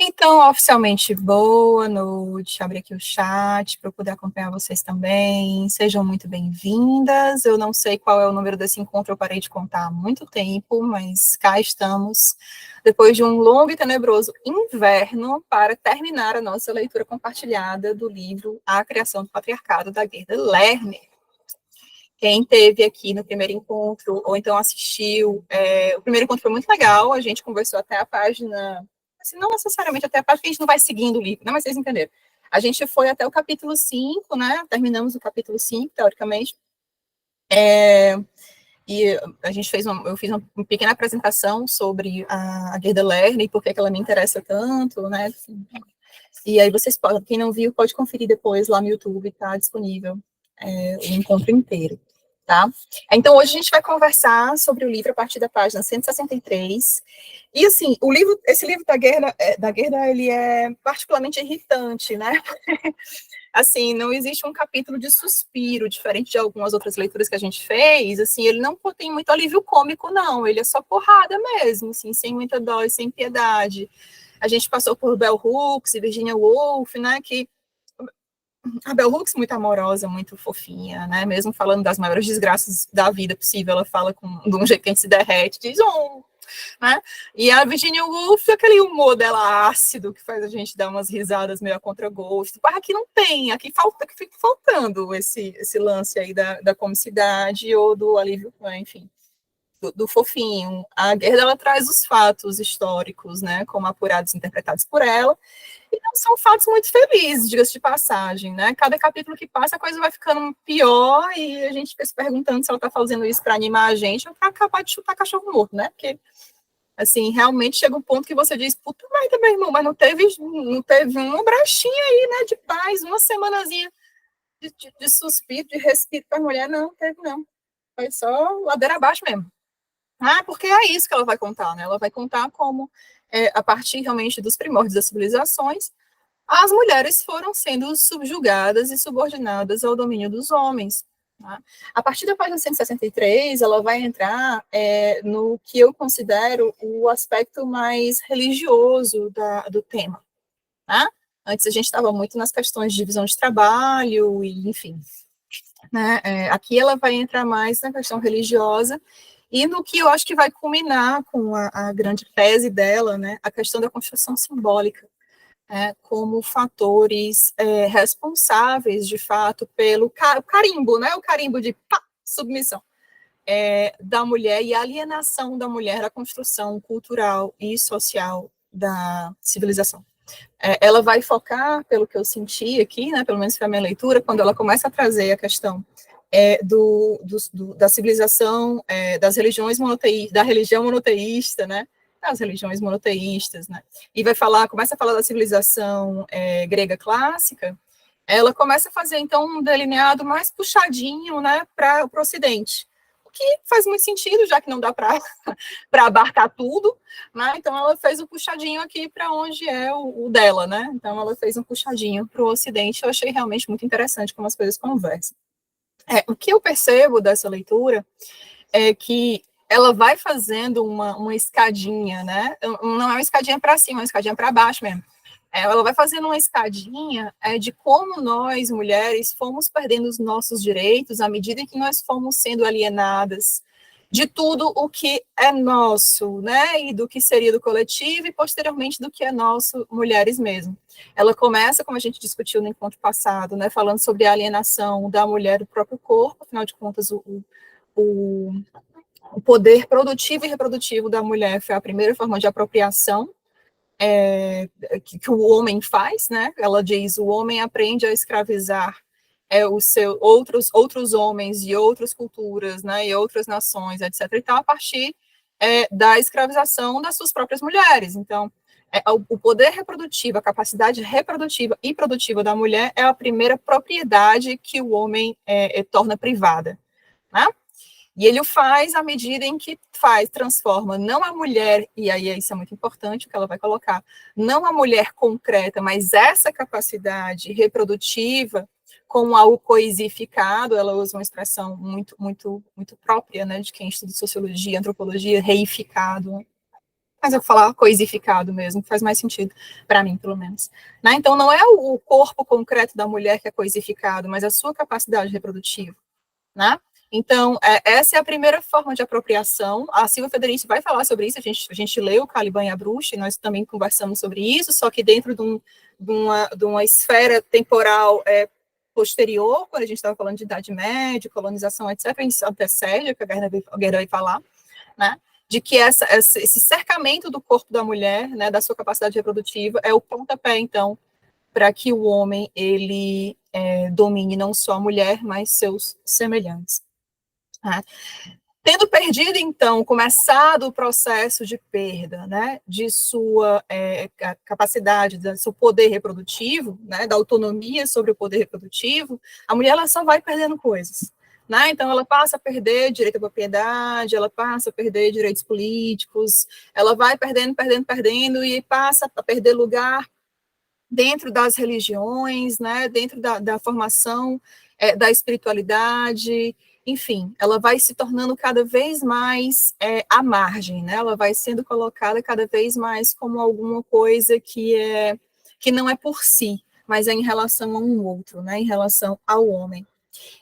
Então, oficialmente, boa noite. Abri aqui o chat para eu poder acompanhar vocês também. Sejam muito bem-vindas. Eu não sei qual é o número desse encontro, eu parei de contar há muito tempo, mas cá estamos, depois de um longo e tenebroso inverno, para terminar a nossa leitura compartilhada do livro A Criação do Patriarcado, da Gerda Lerner. Quem esteve aqui no primeiro encontro, ou então assistiu, o primeiro encontro foi muito legal, a gente conversou até a página, assim, não necessariamente até a página, porque a gente não vai seguindo o livro, né, mas vocês entenderam. A gente foi até o capítulo 5, né, terminamos o capítulo 5, teoricamente, e a gente eu fiz uma pequena apresentação sobre a Gerda Lerner e por que ela me interessa tanto, né, assim, e aí vocês podem, quem não viu, pode conferir depois lá no YouTube, tá disponível o encontro inteiro, tá? Então, hoje a gente vai conversar sobre o livro a partir da página 163, e assim, esse livro da Gerda, ele é particularmente irritante, né? Assim, não existe um capítulo de suspiro, diferente de algumas outras leituras que a gente fez, assim, ele não tem muito alívio cômico, não, ele é só porrada mesmo, assim, sem muita dó e sem piedade. A gente passou por Bell Hooks e Virginia Woolf, né, que a Bell Hooks muito amorosa, muito fofinha, né, mesmo falando das maiores desgraças da vida possível, ela fala de um jeito que a gente se derrete, diz, né, e a Virginia Woolf, aquele humor dela ácido, que faz a gente dar umas risadas meio a contragosto, aqui não tem, aqui fica faltando esse lance aí da comicidade ou do alívio, enfim, do fofinho. A Gerda, ela traz os fatos históricos, né, como apurados e interpretados por ela, e não são fatos muito felizes, diga-se de passagem, né, cada capítulo que passa a coisa vai ficando pior e a gente fica se perguntando se ela está fazendo isso para animar a gente ou para acabar de chutar cachorro morto, né, porque, assim, realmente chega um ponto que você diz, puta merda, meu irmão, mas não teve uma brechinha aí, né, de paz, uma semanazinha de suspiro, de respiro para a mulher, não teve não, foi só ladeira abaixo mesmo. Porque é isso que ela vai contar, né? Ela vai contar como, a partir realmente dos primórdios das civilizações, as mulheres foram sendo subjugadas e subordinadas ao domínio dos homens. Tá? A partir da página 163, ela vai entrar no que eu considero o aspecto mais religioso do tema. Tá? Antes a gente estava muito nas questões de divisão de trabalho, e enfim. Né? Aqui ela vai entrar mais na questão religiosa, e no que eu acho que vai culminar com a grande tese dela, né, a questão da construção simbólica, como fatores responsáveis, de fato, pelo carimbo, né, o carimbo de submissão da mulher e alienação da mulher da construção cultural e social da civilização. Ela vai focar, pelo que eu senti aqui, né, pelo menos foi a minha leitura, quando ela começa a trazer a questão da civilização, das religiões monoteístas, da religião monoteísta, né, das religiões monoteístas, né, e começa a falar da civilização grega clássica, ela começa a fazer, então, um delineado mais puxadinho, né, para o Ocidente, o que faz muito sentido, já que não dá para abarcar tudo, né, então ela fez um puxadinho aqui para onde é o dela, né, então ela fez um puxadinho para o Ocidente, eu achei realmente muito interessante como as coisas conversam. O que eu percebo dessa leitura é que ela vai fazendo uma escadinha, né? Não é uma escadinha para cima, é uma escadinha para baixo mesmo. Ela vai fazendo uma escadinha de como nós, mulheres, fomos perdendo os nossos direitos à medida em que nós fomos sendo alienadas de tudo o que é nosso, né, e do que seria do coletivo, e posteriormente do que é nosso, mulheres mesmo. Ela começa, como a gente discutiu no encontro passado, né, falando sobre a alienação da mulher do próprio corpo, afinal de contas, o poder produtivo e reprodutivo da mulher foi a primeira forma de apropriação que o homem faz, né, ela diz, o homem aprende a escravizar outros homens e outras culturas, né, e outras nações, etc. Então, a partir da escravização das suas próprias mulheres. Então, o poder reprodutivo, a capacidade reprodutiva e produtiva da mulher é a primeira propriedade que o homem torna privada, né? E ele o faz à medida em que transforma não a mulher, e aí isso é muito importante, o que ela vai colocar, não a mulher concreta, mas essa capacidade reprodutiva com algo coisificado, ela usa uma expressão muito, muito, muito própria, né, de quem estuda sociologia, antropologia, reificado. mas eu vou falar coisificado mesmo, faz mais sentido para mim, pelo menos. Né? Então, não é o corpo concreto da mulher que é coisificado, mas a sua capacidade reprodutiva. Né? Então, essa é a primeira forma de apropriação. A Silvia Federici vai falar sobre isso, a gente leu Caliban e a Bruxa, e nós também conversamos sobre isso, só que dentro de uma esfera temporal posterior, quando a gente estava falando de Idade Média, colonização, etc., isso antecede, que a Gerda vai falar, né? De que esse cercamento do corpo da mulher, né, da sua capacidade reprodutiva, é o pontapé, então, para que o homem, ele domine não só a mulher, mas seus semelhantes. Né? Tendo perdido, então, começado o processo de perda, né, de sua capacidade, do seu poder reprodutivo, né, da autonomia sobre o poder reprodutivo, a mulher ela só vai perdendo coisas. Né? Então, ela passa a perder direito à propriedade, ela passa a perder direitos políticos, ela vai perdendo, e passa a perder lugar dentro das religiões, né? Dentro da formação da espiritualidade, enfim, ela vai se tornando cada vez mais à margem, né? Ela vai sendo colocada cada vez mais como alguma coisa que não é por si, mas é em relação a um outro, né? Em relação ao homem.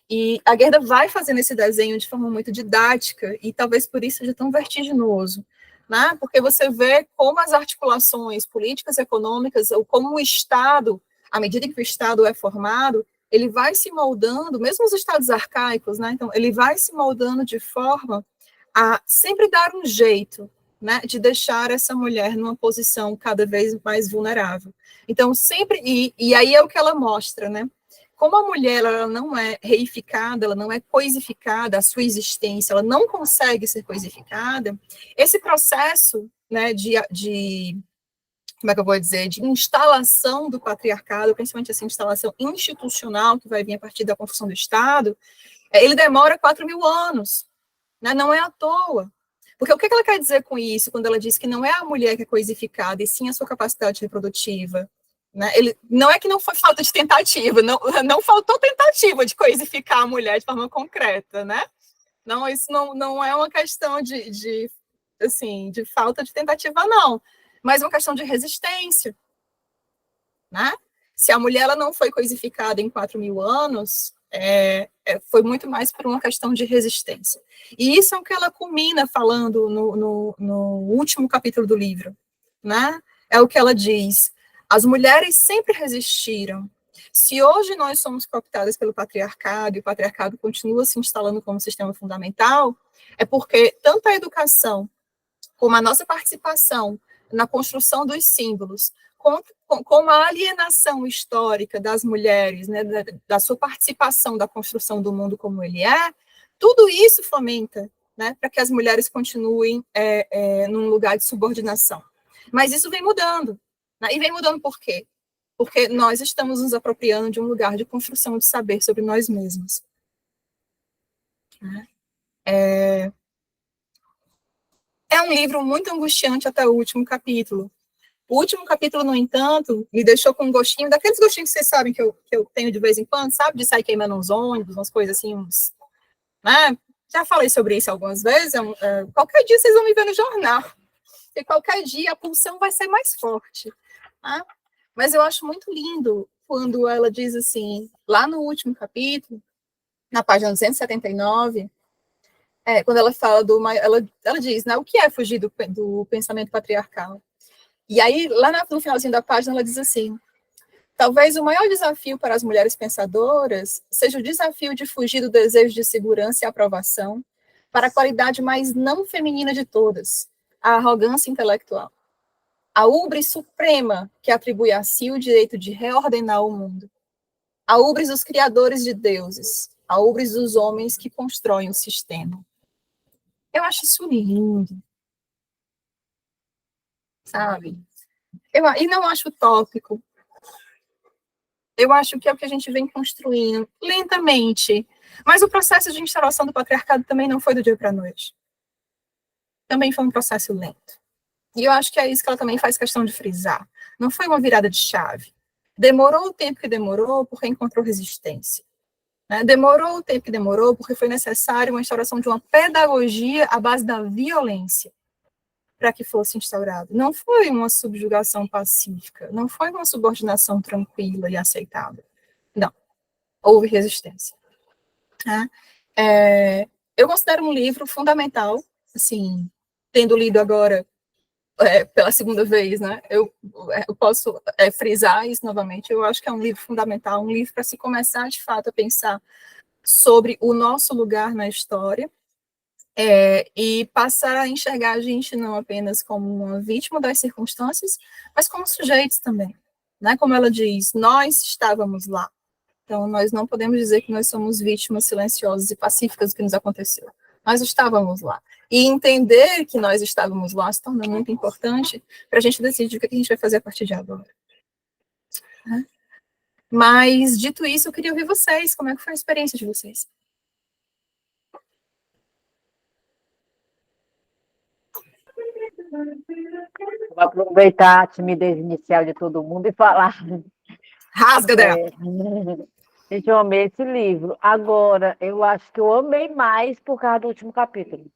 E a Gerda vai fazendo esse desenho de forma muito didática, e talvez por isso seja tão vertiginoso, né? Porque você vê como as articulações políticas, econômicas, ou como o Estado, à medida que o Estado é formado, ele vai se moldando, mesmo os Estados arcaicos, né? Então, ele vai se moldando de forma a sempre dar um jeito, né, de deixar essa mulher numa posição cada vez mais vulnerável. Então, sempre, e aí é o que ela mostra, né? Como a mulher ela não é reificada, ela não é coisificada, a sua existência, ela não consegue ser coisificada, esse processo, né, como é que eu vou dizer, de instalação do patriarcado, principalmente essa instalação institucional que vai vir a partir da construção do Estado, ele demora 4.000 anos, né, não é à toa. Porque o que ela quer dizer com isso, quando ela diz que não é a mulher que é coisificada, e sim a sua capacidade reprodutiva? Né? Não é que não foi falta de tentativa, não faltou tentativa de coisificar a mulher de forma concreta, né? Não, isso não é uma questão assim, de falta de tentativa, não, mas uma questão de resistência, né? Se a mulher ela não foi coisificada em 4.000 anos, foi muito mais por uma questão de resistência. E isso é o que ela culmina falando no último capítulo do livro, né? É o que ela diz: as mulheres sempre resistiram. Se hoje nós somos cooptadas pelo patriarcado, e o patriarcado continua se instalando como sistema fundamental, é porque tanto a educação como a nossa participação na construção dos símbolos, com a alienação histórica das mulheres, né, da sua participação da construção do mundo como ele é, tudo isso fomenta, né, para que as mulheres continuem num lugar de subordinação. Mas isso vem mudando. Né, e vem mudando por quê? Porque nós estamos nos apropriando de um lugar de construção de saber sobre nós mesmos. É um livro muito angustiante até o último capítulo. O último capítulo, no entanto, me deixou com um gostinho, daqueles gostinhos que vocês sabem que eu tenho de vez em quando, sabe? De sair queimando uns ônibus, umas coisas assim, né? Já falei sobre isso algumas vezes, qualquer dia vocês vão me ver no jornal, e qualquer dia a pulsão vai ser mais forte. Né? Mas eu acho muito lindo quando ela diz assim, lá no último capítulo, na página 279, quando ela fala ela diz, né, o que é fugir do pensamento patriarcal? E aí, lá no finalzinho da página, ela diz assim: talvez o maior desafio para as mulheres pensadoras seja o desafio de fugir do desejo de segurança e aprovação para a qualidade mais não feminina de todas, a arrogância intelectual. A ubris suprema que atribui a si o direito de reordenar o mundo. A ubris dos criadores de deuses. A ubris dos homens que constroem o sistema. Eu acho isso lindo. Sabe? E não acho utópico. Eu acho que é o que a gente vem construindo lentamente. Mas o processo de instalação do patriarcado também não foi do dia para a noite. Também foi um processo lento. E eu acho que é isso que ela também faz questão de frisar. Não foi uma virada de chave. Demorou o tempo que demorou porque encontrou resistência. Né? Demorou o tempo que demorou porque foi necessário uma instauração de uma pedagogia à base da violência, para que fosse instaurado. Não foi uma subjugação pacífica, não foi uma subordinação tranquila e aceitável. Não, houve resistência. Tá? Eu considero um livro fundamental, assim, tendo lido agora pela segunda vez, né? Eu posso frisar isso novamente. Eu acho que é um livro fundamental, um livro para se começar de fato a pensar sobre o nosso lugar na história, e passar a enxergar a gente não apenas como uma vítima das circunstâncias, mas como sujeitos também. Né? Como ela diz, nós estávamos lá. Então, nós não podemos dizer que nós somos vítimas silenciosas e pacíficas do que nos aconteceu. Nós estávamos lá. E entender que nós estávamos lá se torna muito importante para a gente decidir o que a gente vai fazer a partir de agora. Né? Mas, dito isso, eu queria ouvir vocês. Como é que foi a experiência de vocês? Vou aproveitar a timidez inicial de todo mundo e falar. Rasga dela! Gente, eu amei esse livro. Agora, eu acho que eu amei mais por causa do último capítulo.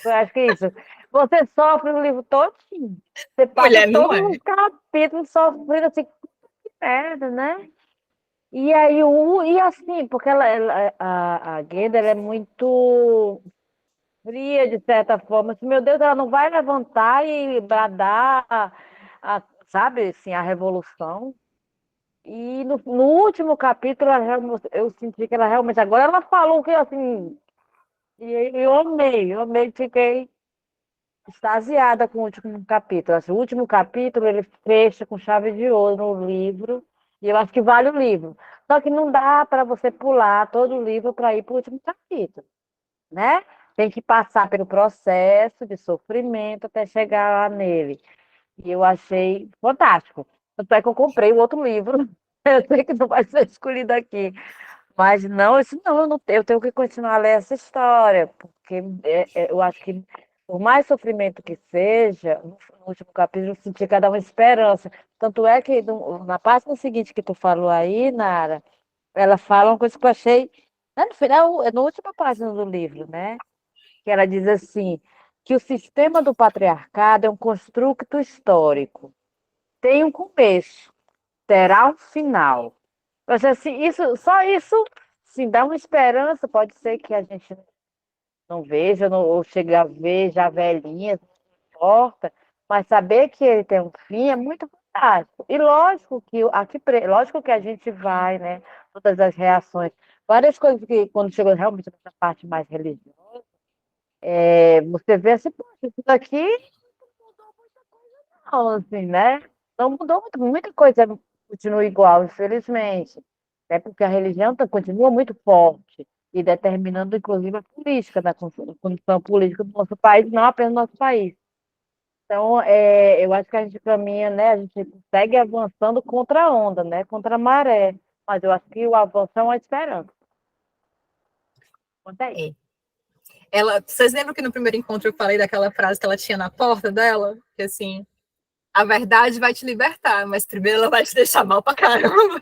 Eu acho que é isso. Você sofre o livro todinho. Você passa Mulher, não todos é. os capítulos sofrendo assim, que merda, né? E aí, e assim, porque a Gueda, ela é muito fria, de certa forma. Assim, meu Deus, ela não vai levantar e bradar, sabe, assim, a revolução. E no último capítulo, eu senti que ela realmente. Agora ela falou que assim. E eu amei, fiquei extasiada com o último capítulo. Assim, o último capítulo ele fecha com chave de ouro no livro, e eu acho que vale o livro. Só que não dá para você pular todo o livro para ir para o último capítulo, né? Tem que passar pelo processo de sofrimento até chegar lá nele. E eu achei fantástico. Tanto é que eu comprei o outro livro. Eu sei que não vai ser escolhido aqui. Mas não, eu tenho que continuar a ler essa história, porque eu acho que, por mais sofrimento que seja, no último capítulo eu senti cada uma esperança. Tanto é que na página seguinte que tu falou aí, Nara, ela fala uma coisa que eu achei, né, no final, é na última página do livro, né? Que ela diz assim, que o sistema do patriarcado é um construto histórico. Tem um começo, terá um final. Mas assim, só isso, sim, dá uma esperança. Pode ser que a gente não veja, ou chegue a ver já velhinha, não importa, mas saber que ele tem um fim é muito fantástico. E lógico que lógico que a gente vai, né? Todas as reações, várias coisas que quando chegou realmente nessa parte mais religiosa, você vê assim, poxa, isso daqui não, assim, né? Não mudou muito, muita coisa continua igual, infelizmente. É porque a religião continua muito forte e determinando, inclusive, a política, da condição política do nosso país, não apenas do nosso país. Então, eu acho que a gente caminha, né? A gente segue avançando contra a onda, né? Contra a maré. Mas eu acho que o avanço é uma esperança. Conta aí. Vocês lembram que no primeiro encontro eu falei daquela frase que ela tinha na porta dela? Que assim, a verdade vai te libertar, mas primeiro ela vai te deixar mal pra caramba.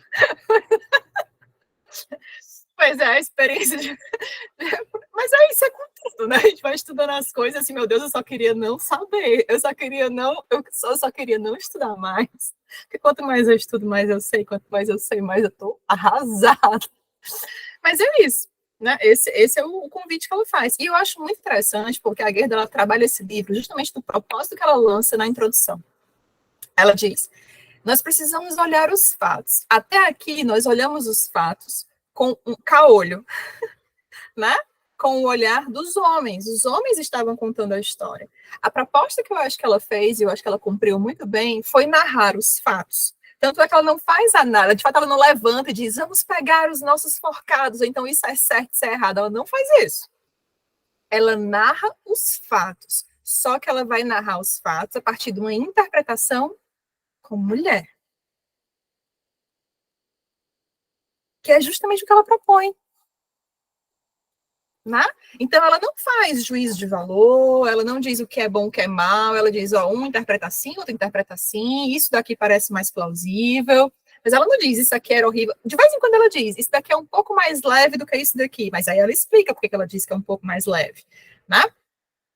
Pois é, a experiência de... Mas é isso, é com tudo, né? A gente vai estudando as coisas assim, meu Deus, eu só queria não saber, eu só queria não estudar mais. Porque quanto mais eu estudo, mais eu sei, quanto mais eu sei, mais eu tô arrasada. Mas é isso, né? Esse é o convite que ela faz. E eu acho muito interessante, porque a Gerda, ela trabalha esse livro justamente do propósito que ela lança na introdução. Ela diz, nós precisamos olhar os fatos. Até aqui, nós olhamos os fatos com um caolho, né? Com o olhar dos homens. Os homens estavam contando a história. A proposta que eu acho que ela fez, e eu acho que ela cumpriu muito bem, foi narrar os fatos. Tanto é que ela não faz a nada. De fato, ela não levanta e diz, vamos pegar os nossos forcados, então isso é certo, isso é errado. Ela não faz isso. Ela narra os fatos. Só que ela vai narrar os fatos a partir de uma interpretação como mulher. Que é justamente o que ela propõe. Né? Então, ela não faz juízo de valor, ela não diz o que é bom, o que é mal, ela diz, ó, um interpreta assim, outro interpreta assim, isso daqui parece mais plausível, mas ela não diz, isso aqui era horrível. De vez em quando ela diz, isso daqui é um pouco mais leve do que isso daqui, mas aí ela explica por que ela diz que é um pouco mais leve, né?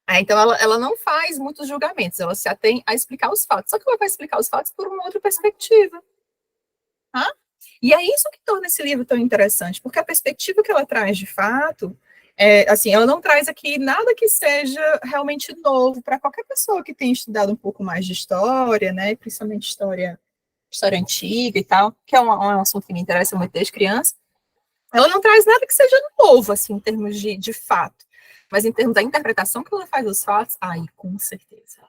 Então, ela não faz muitos julgamentos, ela se atém a explicar os fatos. Só que ela vai explicar os fatos por uma outra perspectiva. Tá? E é isso que torna esse livro tão interessante, porque a perspectiva que ela traz de fato, assim, ela não traz aqui nada que seja realmente novo para qualquer pessoa que tenha estudado um pouco mais de história, né, principalmente história antiga e tal, que é um assunto que me interessa muito desde criança. Ela não traz nada que seja novo, assim, em termos de fato, mas em termos da interpretação que ela faz dos fatos, aí, com certeza.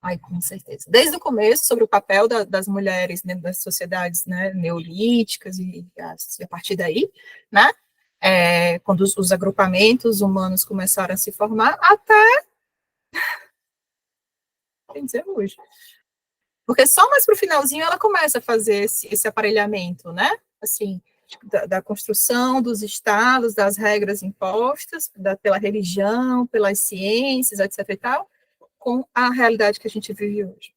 Ai, com certeza. Desde o começo, sobre o papel das mulheres dentro das sociedades, né, neolíticas e a partir daí, né, quando os agrupamentos humanos começaram a se formar, até, quer dizer, hoje. Porque só mais para o finalzinho ela começa a fazer esse aparelhamento, né, assim, da construção dos estados, das regras impostas pela religião, pelas ciências, etc. e tal, com a realidade que a gente vive hoje.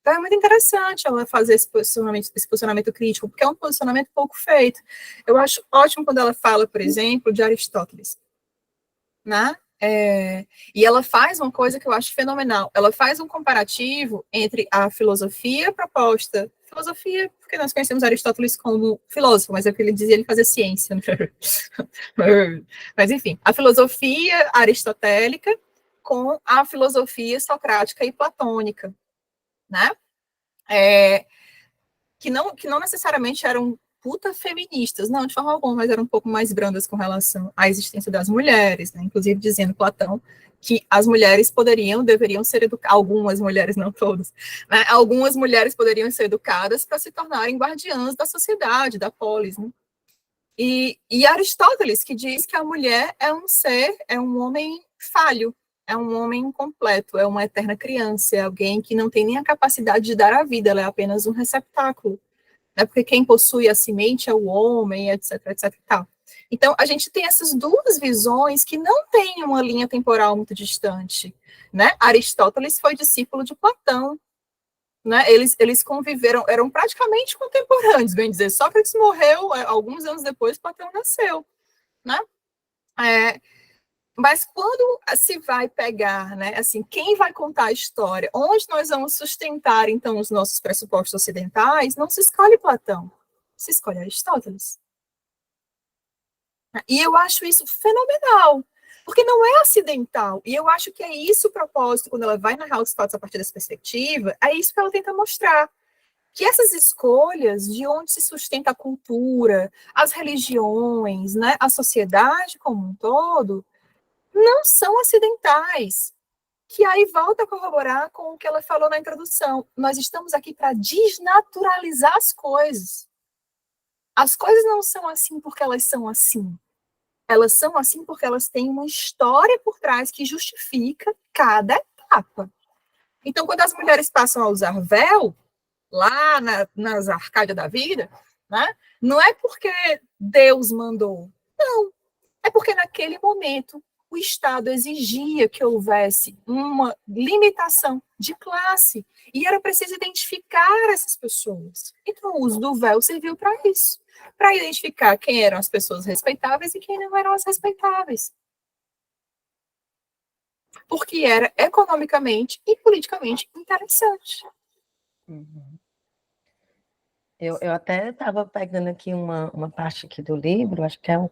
Então, é muito interessante ela fazer esse posicionamento crítico, porque é um posicionamento pouco feito. Eu acho ótimo quando ela fala, por exemplo, de Aristóteles, né? E ela faz uma coisa que eu acho fenomenal. Ela faz um comparativo entre a filosofia proposta, filosofia, porque nós conhecemos Aristóteles como filósofo, mas é porque ele dizia que ele fazia ciência. Né? Mas, enfim, a filosofia aristotélica com a filosofia socrática e platônica, né? Que não necessariamente eram puta feministas, não, de forma alguma, mas eram um pouco mais brandas com relação à existência das mulheres, né? Inclusive dizendo Platão que as mulheres deveriam ser educadas, algumas mulheres, não todas, né? Algumas mulheres poderiam ser educadas para se tornarem guardiãs da sociedade, da polis, né? E Aristóteles, que diz que a mulher é um ser, é um homem falho, é um homem incompleto, é uma eterna criança, é alguém que não tem nem a capacidade de dar a vida, ela é apenas um receptáculo. Né? Porque quem possui a semente é o homem, etc, etc e tal. Então, a gente tem essas duas visões que não têm uma linha temporal muito distante. Né? Aristóteles foi discípulo de Platão, né? Eles conviveram, eram praticamente contemporâneos, bem dizer. Sócrates morreu alguns anos depois, Platão nasceu, né? Mas quando se vai pegar, né, assim, quem vai contar a história, onde nós vamos sustentar, então, os nossos pressupostos ocidentais, não se escolhe Platão, se escolhe Aristóteles. E eu acho isso fenomenal, porque não é acidental. E eu acho que é isso o propósito, quando ela vai narrar os fatos a partir dessa perspectiva, é isso que ela tenta mostrar. Que essas escolhas de onde se sustenta a cultura, as religiões, né, a sociedade como um todo, não são acidentais. Que aí volta a corroborar com o que ela falou na introdução. Nós estamos aqui para desnaturalizar as coisas. As coisas não são assim porque elas são assim. Elas são assim porque elas têm uma história por trás que justifica cada etapa. Então, quando as mulheres passam a usar véu, lá nas Arcádias da vida, né, não é porque Deus mandou. Não. É porque naquele momento o Estado exigia que houvesse uma limitação de classe e era preciso identificar essas pessoas. Então, o uso do véu serviu para isso, para identificar quem eram as pessoas respeitáveis e quem não eram as respeitáveis. Porque era economicamente e politicamente interessante. Uhum. Eu até estava pegando aqui uma parte aqui do livro, acho que é o.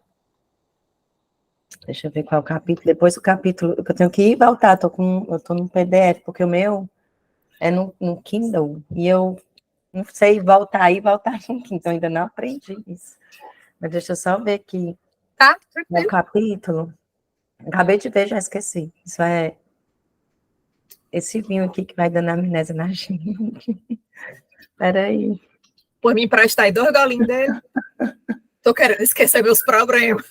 Deixa eu ver qual é o capítulo. Depois o capítulo, eu tenho que ir e voltar, eu tô no PDF, porque o meu é no Kindle, e eu não sei voltar e voltar no Kindle, ainda não aprendi isso. Mas deixa eu só ver aqui Tá? o capítulo. Acabei de ver, já esqueci. Isso é esse vinho aqui que vai dando amnésia na gente. Espera aí. Por mim, emprestar aí 2 golinhos dele. Tô querendo esquecer meus problemas.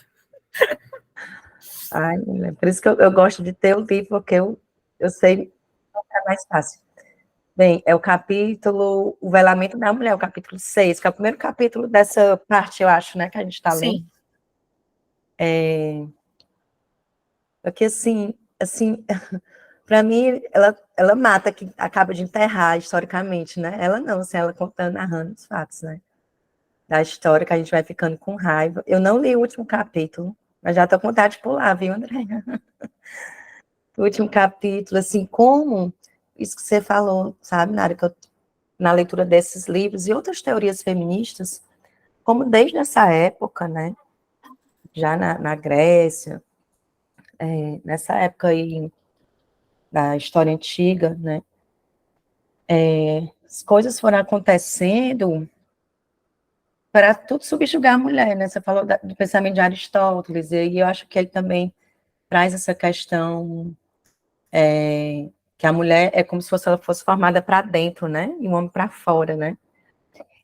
Ai, por isso que eu gosto de ter o livro, porque eu sei é mais fácil. Bem, é o capítulo O Velamento da Mulher, o capítulo 6, que é o primeiro capítulo dessa parte, eu acho, né, que a gente está lendo. Porque, assim para mim, ela mata, que acaba de enterrar historicamente, né? Ela não, assim, ela contando, narrando os fatos, né? Da história, que a gente vai ficando com raiva. Eu não li o último capítulo, Mas já estou com vontade de pular, viu, André? O último capítulo, assim, como isso que você falou, sabe, na leitura desses livros e outras teorias feministas, como desde essa época, né, já na Grécia, nessa época aí da história antiga, né, as coisas foram acontecendo para tudo subjugar a mulher, né? Você falou do pensamento de Aristóteles, e eu acho que ele também traz essa questão que a mulher é como se ela fosse formada para dentro, né? E o homem para fora, né?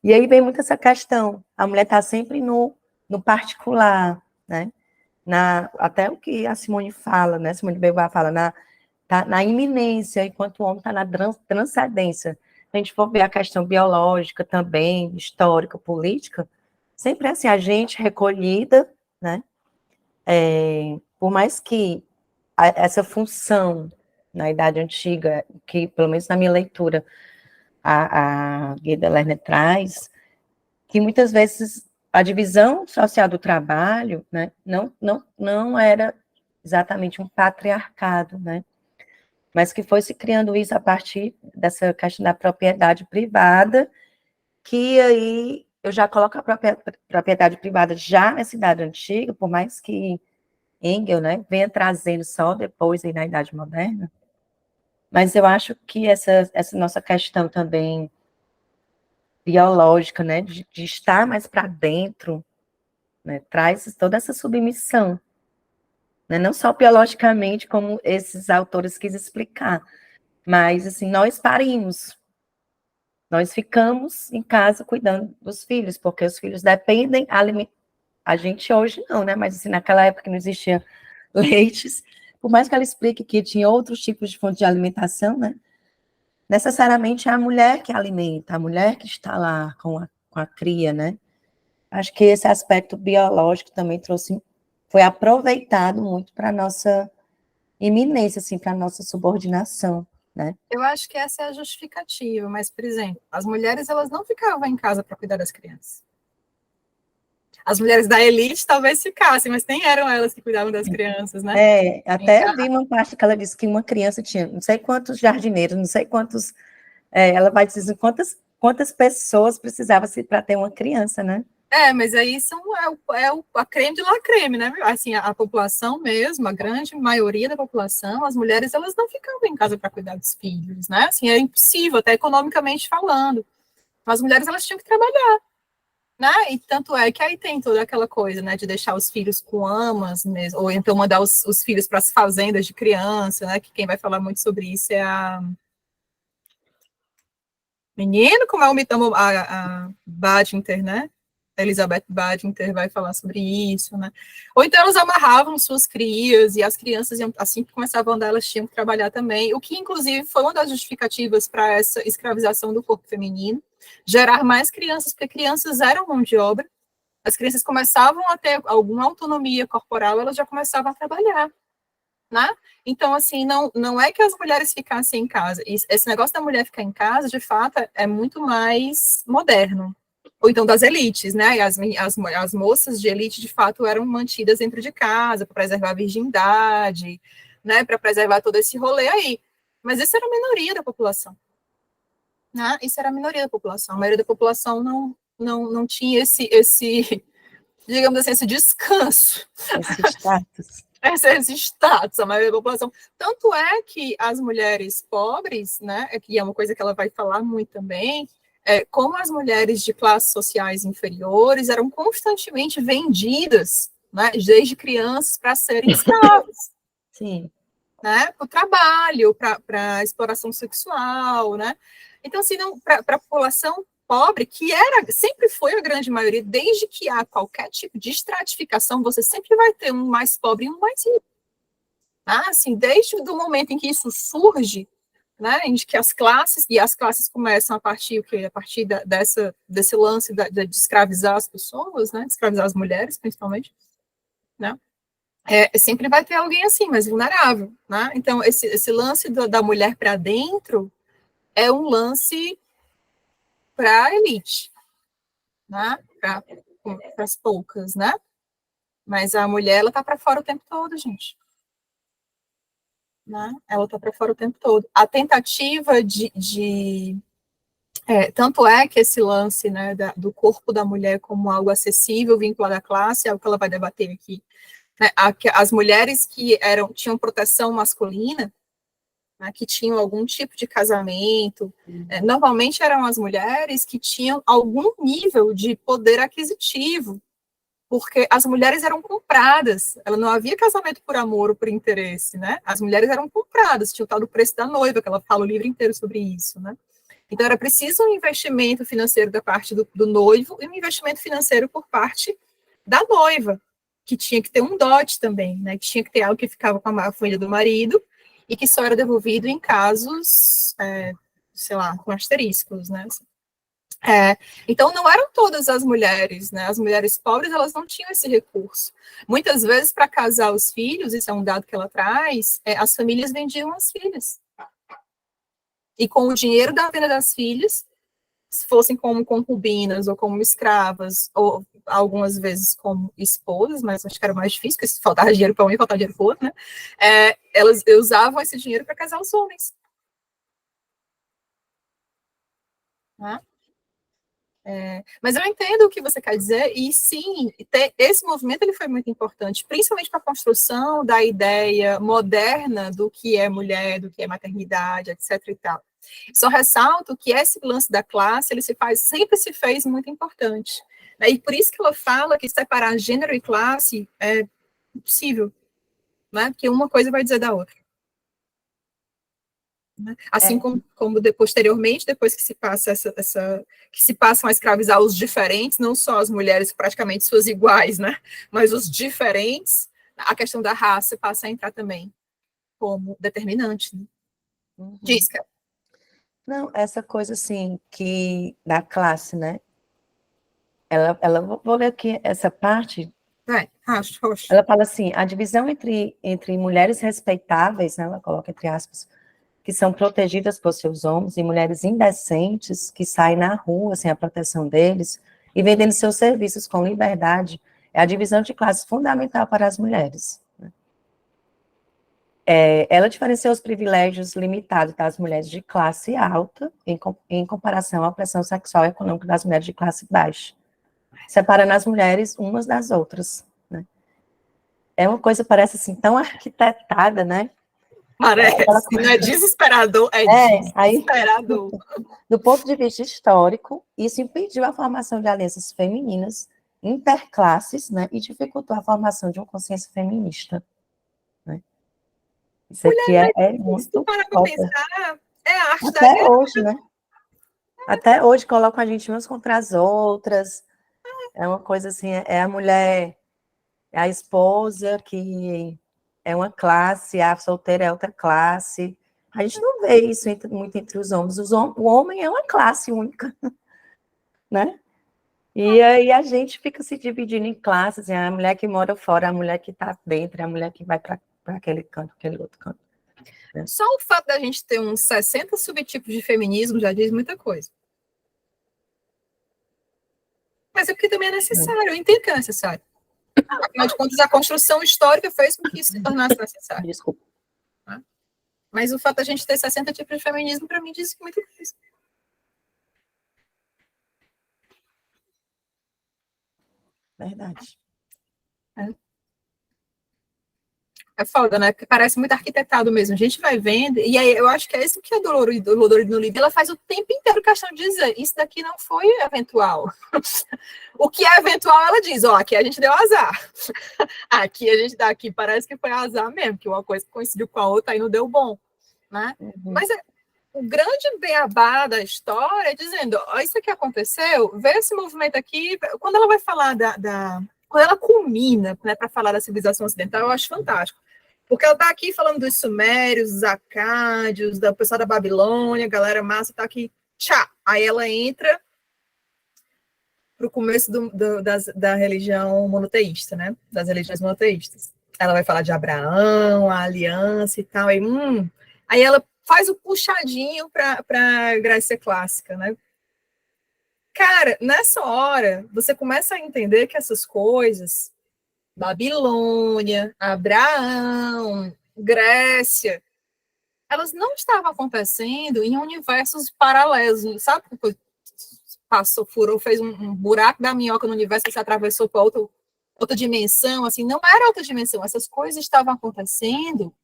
E aí vem muito essa questão, a mulher está sempre no particular, né? Até o que a Simone fala, né? Simone de Beauvoir fala, tá na iminência, enquanto o homem está na transcendência. Se a gente for ver a questão biológica também, histórica, política, sempre é assim, a gente recolhida, né? Por mais que essa função na Idade Antiga, que pelo menos na minha leitura, a Guida Lerner traz, que muitas vezes a divisão social do trabalho, né, não era exatamente um patriarcado, né? Mas que foi se criando isso a partir dessa questão da propriedade privada, que aí eu já coloco a propriedade privada já na Idade Antiga, por mais que Engels, né, venha trazendo só depois aí na Idade Moderna, mas eu acho que essa nossa questão também biológica, né, de estar mais para dentro, né, traz toda essa submissão, né, não só biologicamente, como esses autores quis explicar, mas, assim, nós parimos, nós ficamos em casa cuidando dos filhos, porque os filhos dependem, a gente hoje não, né, mas, assim, naquela época que não existia leites, por mais que ela explique que tinha outros tipos de fonte de alimentação, né, necessariamente é a mulher que alimenta, a mulher que está lá com a cria, né, acho que esse aspecto biológico também foi aproveitado muito para a nossa iminência, assim, para a nossa subordinação, né? Eu acho que essa é a justificativa, mas, por exemplo, as mulheres elas não ficavam em casa para cuidar das crianças. As mulheres da elite talvez ficassem, mas nem eram elas que cuidavam das crianças, né? Até vi uma parte que ela disse que uma criança tinha não sei quantos jardineiros, não sei quantos, ela vai dizer quantas pessoas precisavam para ter uma criança, né? Mas aí a creme de la creme, né? Assim, a população mesmo, a grande maioria da população, as mulheres, elas não ficavam em casa para cuidar dos filhos, né? Assim, é impossível, até economicamente falando. As mulheres, elas tinham que trabalhar, né? E tanto é que aí tem toda aquela coisa, né, de deixar os filhos com amas mesmo, ou então mandar os filhos para as fazendas de criança, né? Que quem vai falar muito sobre isso é a menino, como é o mitamo, a Badinter, né? A Elizabeth Badinter vai falar sobre isso, né? Ou então elas amarravam suas crias, e as crianças, assim que começavam a andar, elas tinham que trabalhar também, o que, inclusive, foi uma das justificativas para essa escravização do corpo feminino, gerar mais crianças, porque crianças eram mão de obra, as crianças começavam a ter alguma autonomia corporal, elas já começavam a trabalhar, né? Então, assim, não é que as mulheres ficassem em casa. Esse negócio da mulher ficar em casa, de fato, é muito mais moderno. Ou então das elites, né? As moças de elite, de fato, eram mantidas dentro de casa para preservar a virgindade, né? Para preservar todo esse rolê aí. Mas isso era a minoria da população, né? Isso era a minoria da população. A maioria da população não tinha esse, digamos assim, esse descanso. Esse status. Esse status, a maioria da população. Tanto é que as mulheres pobres, né, que é uma coisa que ela vai falar muito também, como as mulheres de classes sociais inferiores eram constantemente vendidas, né, desde crianças para serem escravas. Sim. Né, para o trabalho, para a exploração sexual, né? Então, assim, para a população pobre, que sempre foi a grande maioria, desde que há qualquer tipo de estratificação, você sempre vai ter um mais pobre e um mais rico. Ah, assim, desde o momento em que isso surge, né, em que as classes começam a partir desse lance de escravizar as pessoas, né, de escravizar as mulheres, principalmente, né? Sempre vai ter alguém assim, mais vulnerável, né? Então, esse lance da mulher para dentro é um lance para a elite, né? Para as poucas, né? Mas a mulher, ela tá para fora o tempo todo, gente. Né? Ela tá para fora o tempo todo. A tentativa tanto é que esse lance, né, do corpo da mulher como algo acessível, vinculado à classe, é o que ela vai debater aqui. Né? As mulheres que tinham proteção masculina, né, que tinham algum tipo de casamento, normalmente eram as mulheres que tinham algum nível de poder aquisitivo, porque as mulheres eram compradas, ela não havia casamento por amor ou por interesse, né? As mulheres eram compradas, tinha o tal do preço da noiva, que ela fala o livro inteiro sobre isso, né? Então, era preciso um investimento financeiro da parte do noivo e um investimento financeiro por parte da noiva, que tinha que ter um dote também, né? Que tinha que ter algo que ficava com a família do marido e que só era devolvido em casos, sei lá, com asteriscos, né? Então, não eram todas as mulheres, né? As mulheres pobres, elas não tinham esse recurso. Muitas vezes, para casar os filhos, isso é um dado que ela traz, as famílias vendiam as filhas. E com o dinheiro da venda das filhas, se fossem como concubinas ou como escravas, ou algumas vezes como esposas, mas acho que era mais difícil, porque se faltava dinheiro para um e faltava dinheiro para o outro, né? Elas usavam esse dinheiro para casar os homens. Né? Mas eu entendo o que você quer dizer, e sim, esse movimento ele foi muito importante, principalmente para a construção da ideia moderna do que é mulher, do que é maternidade, etc. e tal. Só ressalto que esse lance da classe, ele sempre se fez muito importante. Né? E por isso que ela fala que separar gênero e classe é impossível, né? Porque uma coisa vai dizer da outra. Né? Assim como posteriormente, depois que se passa que se passam a escravizar os diferentes, não só as mulheres praticamente suas iguais, né? Mas os diferentes, a questão da raça passa a entrar também como determinante. Né? Diz, cara. Não, essa coisa assim, que da classe, né? Vou ler aqui essa parte. Acho. Ela fala assim, a divisão entre mulheres respeitáveis, né, ela coloca entre aspas, que são protegidas por seus homens, e mulheres indecentes, que saem na rua sem a proteção deles, e vendendo seus serviços com liberdade, é a divisão de classes fundamental para as mulheres. Ela diferencia os privilégios limitados das mulheres de classe alta, em comparação à opressão sexual e econômica das mulheres de classe baixa, separando as mulheres umas das outras. Né? É uma coisa, parece assim, tão arquitetada, né? Parece, não é desesperador, desesperador. Aí, do ponto de vista histórico, isso impediu a formação de alianças femininas, interclasses, né, e dificultou a formação de uma consciência feminista. Né? Isso aqui é muito forte. É a arte da guerra. Até hoje, né? Até hoje colocam a gente umas contra as outras. É uma coisa assim, é a mulher, é a esposa que é uma classe, a solteira é outra classe. A gente não vê isso muito entre os homens. O homem é uma classe única, né? E aí a gente fica se dividindo em classes, a mulher que mora fora, a mulher que está dentro, a mulher que vai para aquele canto, aquele outro canto. Né? Só o fato da gente ter uns 60 subtipos de feminismo já diz muita coisa. Mas é porque também é necessário, eu entendo que é necessário. Afinal de contas, a construção histórica fez com que isso se tornasse necessário. Desculpa. Mas o fato da gente ter 60 tipos de feminismo, para mim, diz muita coisa. Verdade. É foda, né? Porque parece muito arquitetado mesmo. A gente vai vendo, e aí eu acho que é isso que a dolorido no livro. Ela faz o tempo inteiro questão de dizer: isso daqui não foi eventual. O que é eventual, ela diz: ó, aqui a gente deu azar. Aqui a gente daqui parece que foi azar mesmo, que uma coisa coincidiu com a outra aí não deu bom. Né? Mas o grande beabá da história é dizendo: ó, isso aqui aconteceu, vê esse movimento aqui. Quando ela vai falar quando ela culmina, né, para falar da civilização ocidental, eu acho fantástico. Porque ela está aqui falando dos sumérios, dos acádios, da pessoa da Babilônia, galera massa, está aqui, tchá. Aí ela entra para o começo da religião monoteísta, né? Das religiões monoteístas. Ela vai falar de Abraão, a aliança e tal. Aí ela faz o puxadinho para a Grécia clássica, né? Cara, nessa hora, você começa a entender que essas coisas Babilônia, Abraão, Grécia, elas não estavam acontecendo em universos paralelos, sabe? Passou, furou, fez um buraco da minhoca no universo e se atravessou para outra dimensão, assim, não era outra dimensão, essas coisas estavam acontecendo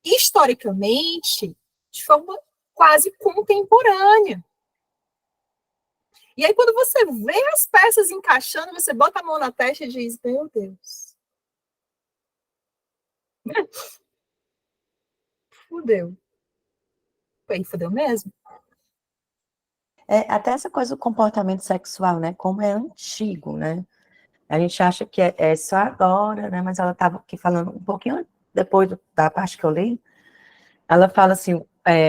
historicamente de forma quase contemporânea. E aí, quando você vê as peças encaixando, você bota a mão na testa e diz, meu Deus. Fudeu. Aí, fudeu mesmo. Até essa coisa do comportamento sexual, né? Como é antigo, né? A gente acha que é só agora, né? Mas ela estava aqui falando um pouquinho depois da parte que eu li. Ela fala assim,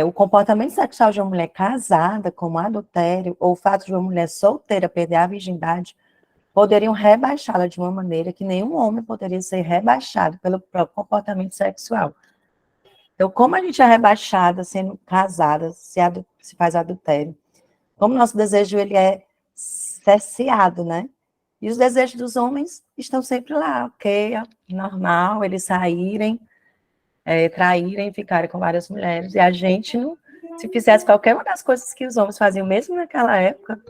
o comportamento sexual de uma mulher casada, como adultério, ou o fato de uma mulher solteira perder a virgindade, poderiam rebaixá-la de uma maneira que nenhum homem poderia ser rebaixado pelo próprio comportamento sexual. Então, como a gente é rebaixada sendo casada, se faz adultério, como nosso desejo ele é cerceado, né? E os desejos dos homens estão sempre lá, ok, normal, eles saírem, traírem, ficarem com várias mulheres. E a gente, se fizesse qualquer uma das coisas que os homens faziam, mesmo naquela época,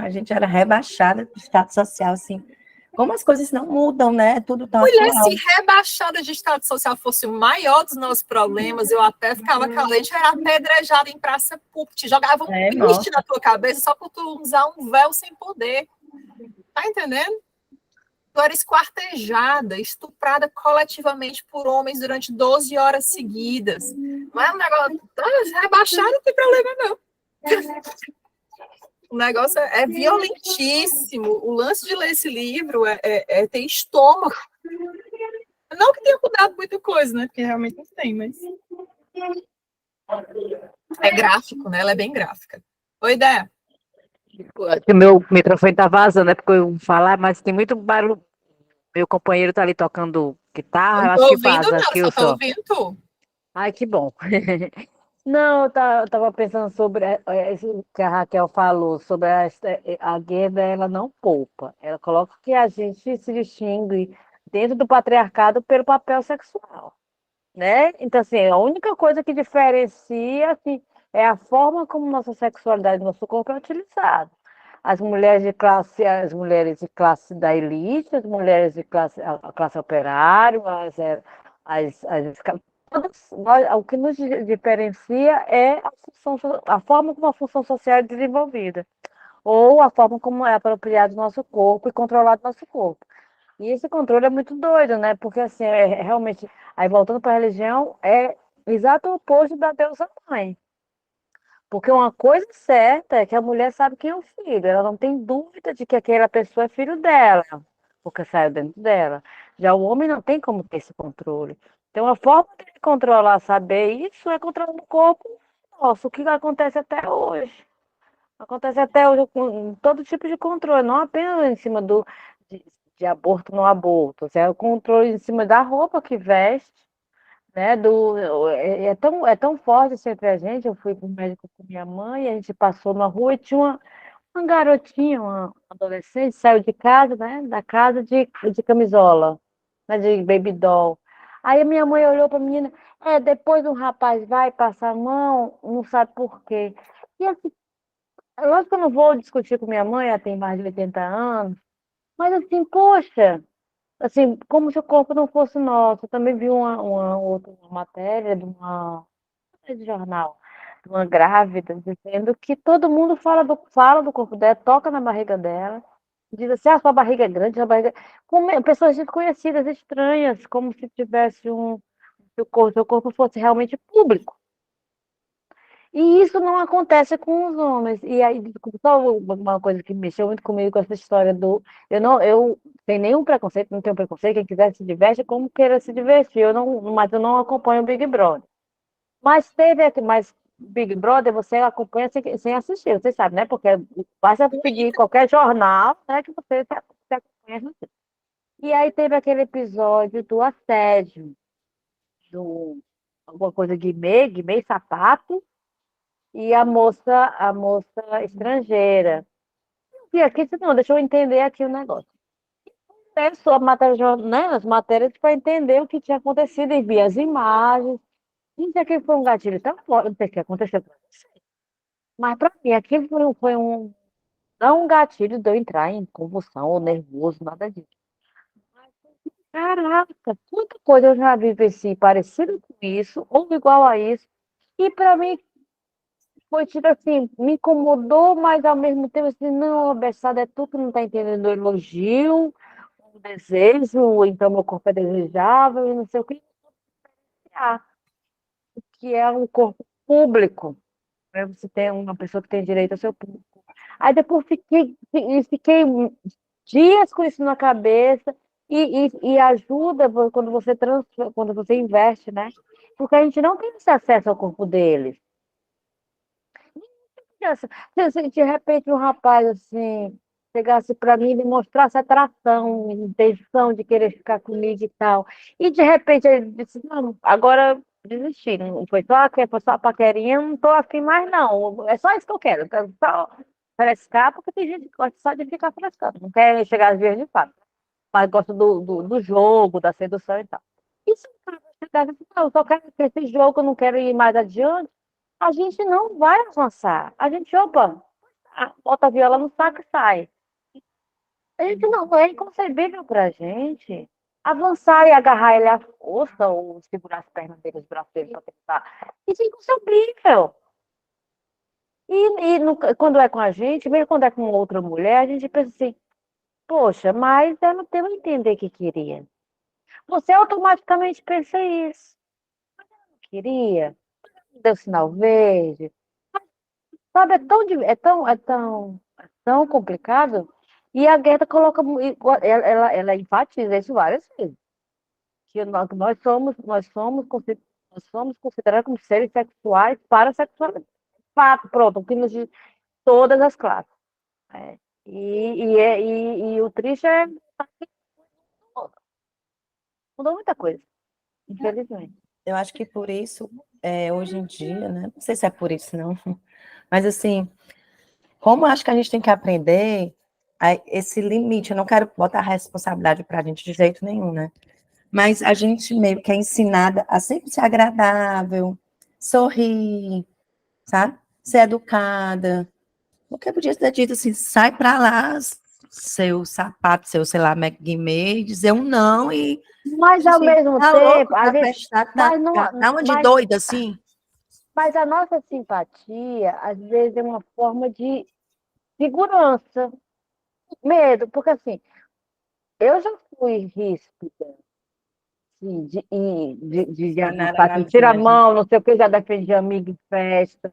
a gente era rebaixada de status social, assim. Como as coisas não mudam, né? É tudo tão Mulher, se atual. rebaixada de estado social fosse o maior dos nossos problemas, eu até ficava calente, era apedrejada em praça pública, te jogava um piche na tua cabeça só por tu usar um véu sem poder. Tá entendendo? Tu era esquartejada, estuprada coletivamente por homens durante 12 horas seguidas. Não é um negócio. Rebaixada não tem problema, não. O negócio é violentíssimo. O lance de ler esse livro é ter estômago. Não que tenha mudado muita coisa, né? Porque realmente não tem, mas. É gráfico, né? Ela é bem gráfica. Oi, Dé. O meu microfone tá vazando, é porque eu vou falar, mas tem muito barulho. Meu companheiro tá ali tocando guitarra, Não eu tô acho que ouvindo, vaza não, aqui só o tô som. ouvindo tu. Ai, que bom. Não, eu tava pensando sobre isso que a Raquel falou, sobre a guerra, ela não poupa. Ela coloca que a gente se distingue dentro do patriarcado pelo papel sexual, né? Então, assim, a única coisa que diferencia, assim, é a forma como nossa sexualidade, nosso corpo é utilizado. As mulheres de classe da elite, as mulheres de classe, a classe operária, o que nos diferencia é a forma como a função social é desenvolvida, ou a forma como é apropriado o nosso corpo e controlado o nosso corpo. E esse controle é muito doido, né? Porque, assim, realmente, aí voltando para a religião, é exato o oposto da deusa mãe. Porque uma coisa certa é que a mulher sabe quem é o filho, ela não tem dúvida de que aquela pessoa é filho dela, porque saiu dentro dela. Já o homem não tem como ter esse controle. Então, a forma de controlar, saber isso, é controlando o corpo nosso, o que acontece até hoje. Acontece até hoje com todo tipo de controle, não apenas em cima de, de aborto no aborto, é o controle em cima da roupa que veste, né? É tão forte isso entre a gente. Eu fui para o médico com minha mãe, a gente passou na rua e tinha uma garotinha, uma adolescente, saiu de casa, né? Da casa de camisola, né? De baby doll. Aí a minha mãe olhou para a menina, depois um rapaz vai passar a mão, não sabe por quê. E assim, lógico que eu não vou discutir com minha mãe, ela tem mais de 80 anos, mas assim, poxa, assim, como se o corpo não fosse nosso. Eu também vi uma outra matéria de jornal, de uma grávida, dizendo que todo mundo fala do corpo dela, toca na barriga dela, diz assim, sua barriga é grande, sua barriga... Pessoas desconhecidas, estranhas, como se tivesse se seu corpo fosse realmente público. E isso não acontece com os homens. E aí, só uma coisa que mexeu muito comigo com essa história do. Eu sem nenhum preconceito, não tenho preconceito, quem quiser se diverte, como queira se divertir. Mas eu não acompanho o Big Brother. Mas mas Big Brother você acompanha sem assistir, você sabe, né? Porque basta pedir qualquer jornal, né, que você acompanha. E aí teve aquele episódio do assédio, alguma coisa Guimê Sapato e a moça estrangeira. E aqui, não, deixa eu entender aqui o negócio. acesso à matéria, né, as matérias para entender o que tinha acontecido e ver as imagens. Gente, aquilo foi um gatilho tão forte, não sei o que aconteceu para você. Mas para mim, aquilo não um gatilho de eu entrar em convulsão ou nervoso, nada disso. Caraca, quanta coisa eu já vivenciei parecido com isso, ou igual a isso. E para mim foi tipo assim, me incomodou, mas ao mesmo tempo assim, não, Abessada, é tu que não está entendendo o elogio, o desejo, então meu corpo é desejável e não sei o que. Ah, que é um corpo público, né? Você tem uma pessoa que tem direito ao seu público. Aí depois fiquei dias com isso na cabeça e ajuda quando você investe, né? Porque a gente não tem esse acesso ao corpo deles. Se de repente um rapaz assim chegasse para mim e me mostrasse atração, intenção de querer ficar comigo e tal, e de repente ele disse, não, agora desisti, não foi só a paquerinha, não estou afim mais não, é só isso que eu quero só frescar, porque tem gente que gosta só de ficar frescando, não quer chegar às vezes de fato, mas gosta do jogo, da sedução e tal. Isso, cara, você deve, não, eu só quero esse jogo, eu não quero ir mais adiante, a gente não vai avançar. A gente, opa, bota a viola no saco e sai. A gente não é inconcebível para a gente avançar e agarrar ele à força ou segurar as pernas dele, os braços dele para tentar. Isso é inconcebível. Quando é com a gente, mesmo quando é com outra mulher, a gente pensa assim, poxa, mas ela tem que entender que queria. Você automaticamente pensa isso. Queria, deu sinal verde. Sabe, é tão complicado. E a Guerra coloca, ela enfatiza isso várias vezes, que nós somos considerados como seres sexuais para sexualidade. Fato, pronto, que nos diz todas as classes. Né? E o triste é mudou muita coisa, infelizmente. Eu acho que por isso, hoje em dia, né? Não sei se é por isso, não. Mas, assim, como eu acho que a gente tem que aprender esse limite, eu não quero botar a responsabilidade para a gente de jeito nenhum, né? Mas a gente meio que é ensinada a sempre ser agradável, sorrir, sabe? Ser educada. Porque podia ter dito assim, sai para lá, seu sapato, seu, sei lá, McGuimê, e dizer um não e Mas ao assim, mesmo tá tempo, louco a para gente, prestar, mas não, dá uma de mas, doida, assim. mas a nossa simpatia, às vezes, é uma forma de segurança, medo, porque assim, eu já fui ríspida, assim, Ensinar a fazer tira a namorar, gente. mão, não sei o que, já defendi amigo em festa.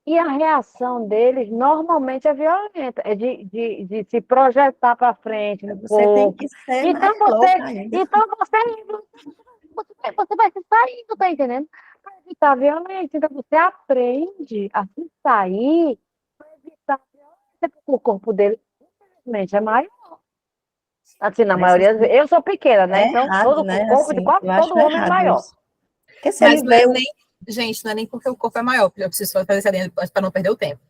E a reação deles normalmente é violenta, é de se projetar para frente no Você tem corpo. que ser mais Então você, louca ainda. então você, você vai se saindo, tá entendendo? Para evitar violência. Então você aprende a se sair para evitar violência, porque o corpo dele, infelizmente, é maior. Assim, na Mas maioria das assim, vezes. Eu sou pequena, né? é Então, errado, todo o né? corpo de Assim, quase eu acho todo homem é errado maior. isso. Porque se Mas ele não é vê nem, gente, não é nem porque o corpo é maior, porque eu preciso fazer esse adendo para não perder o tempo.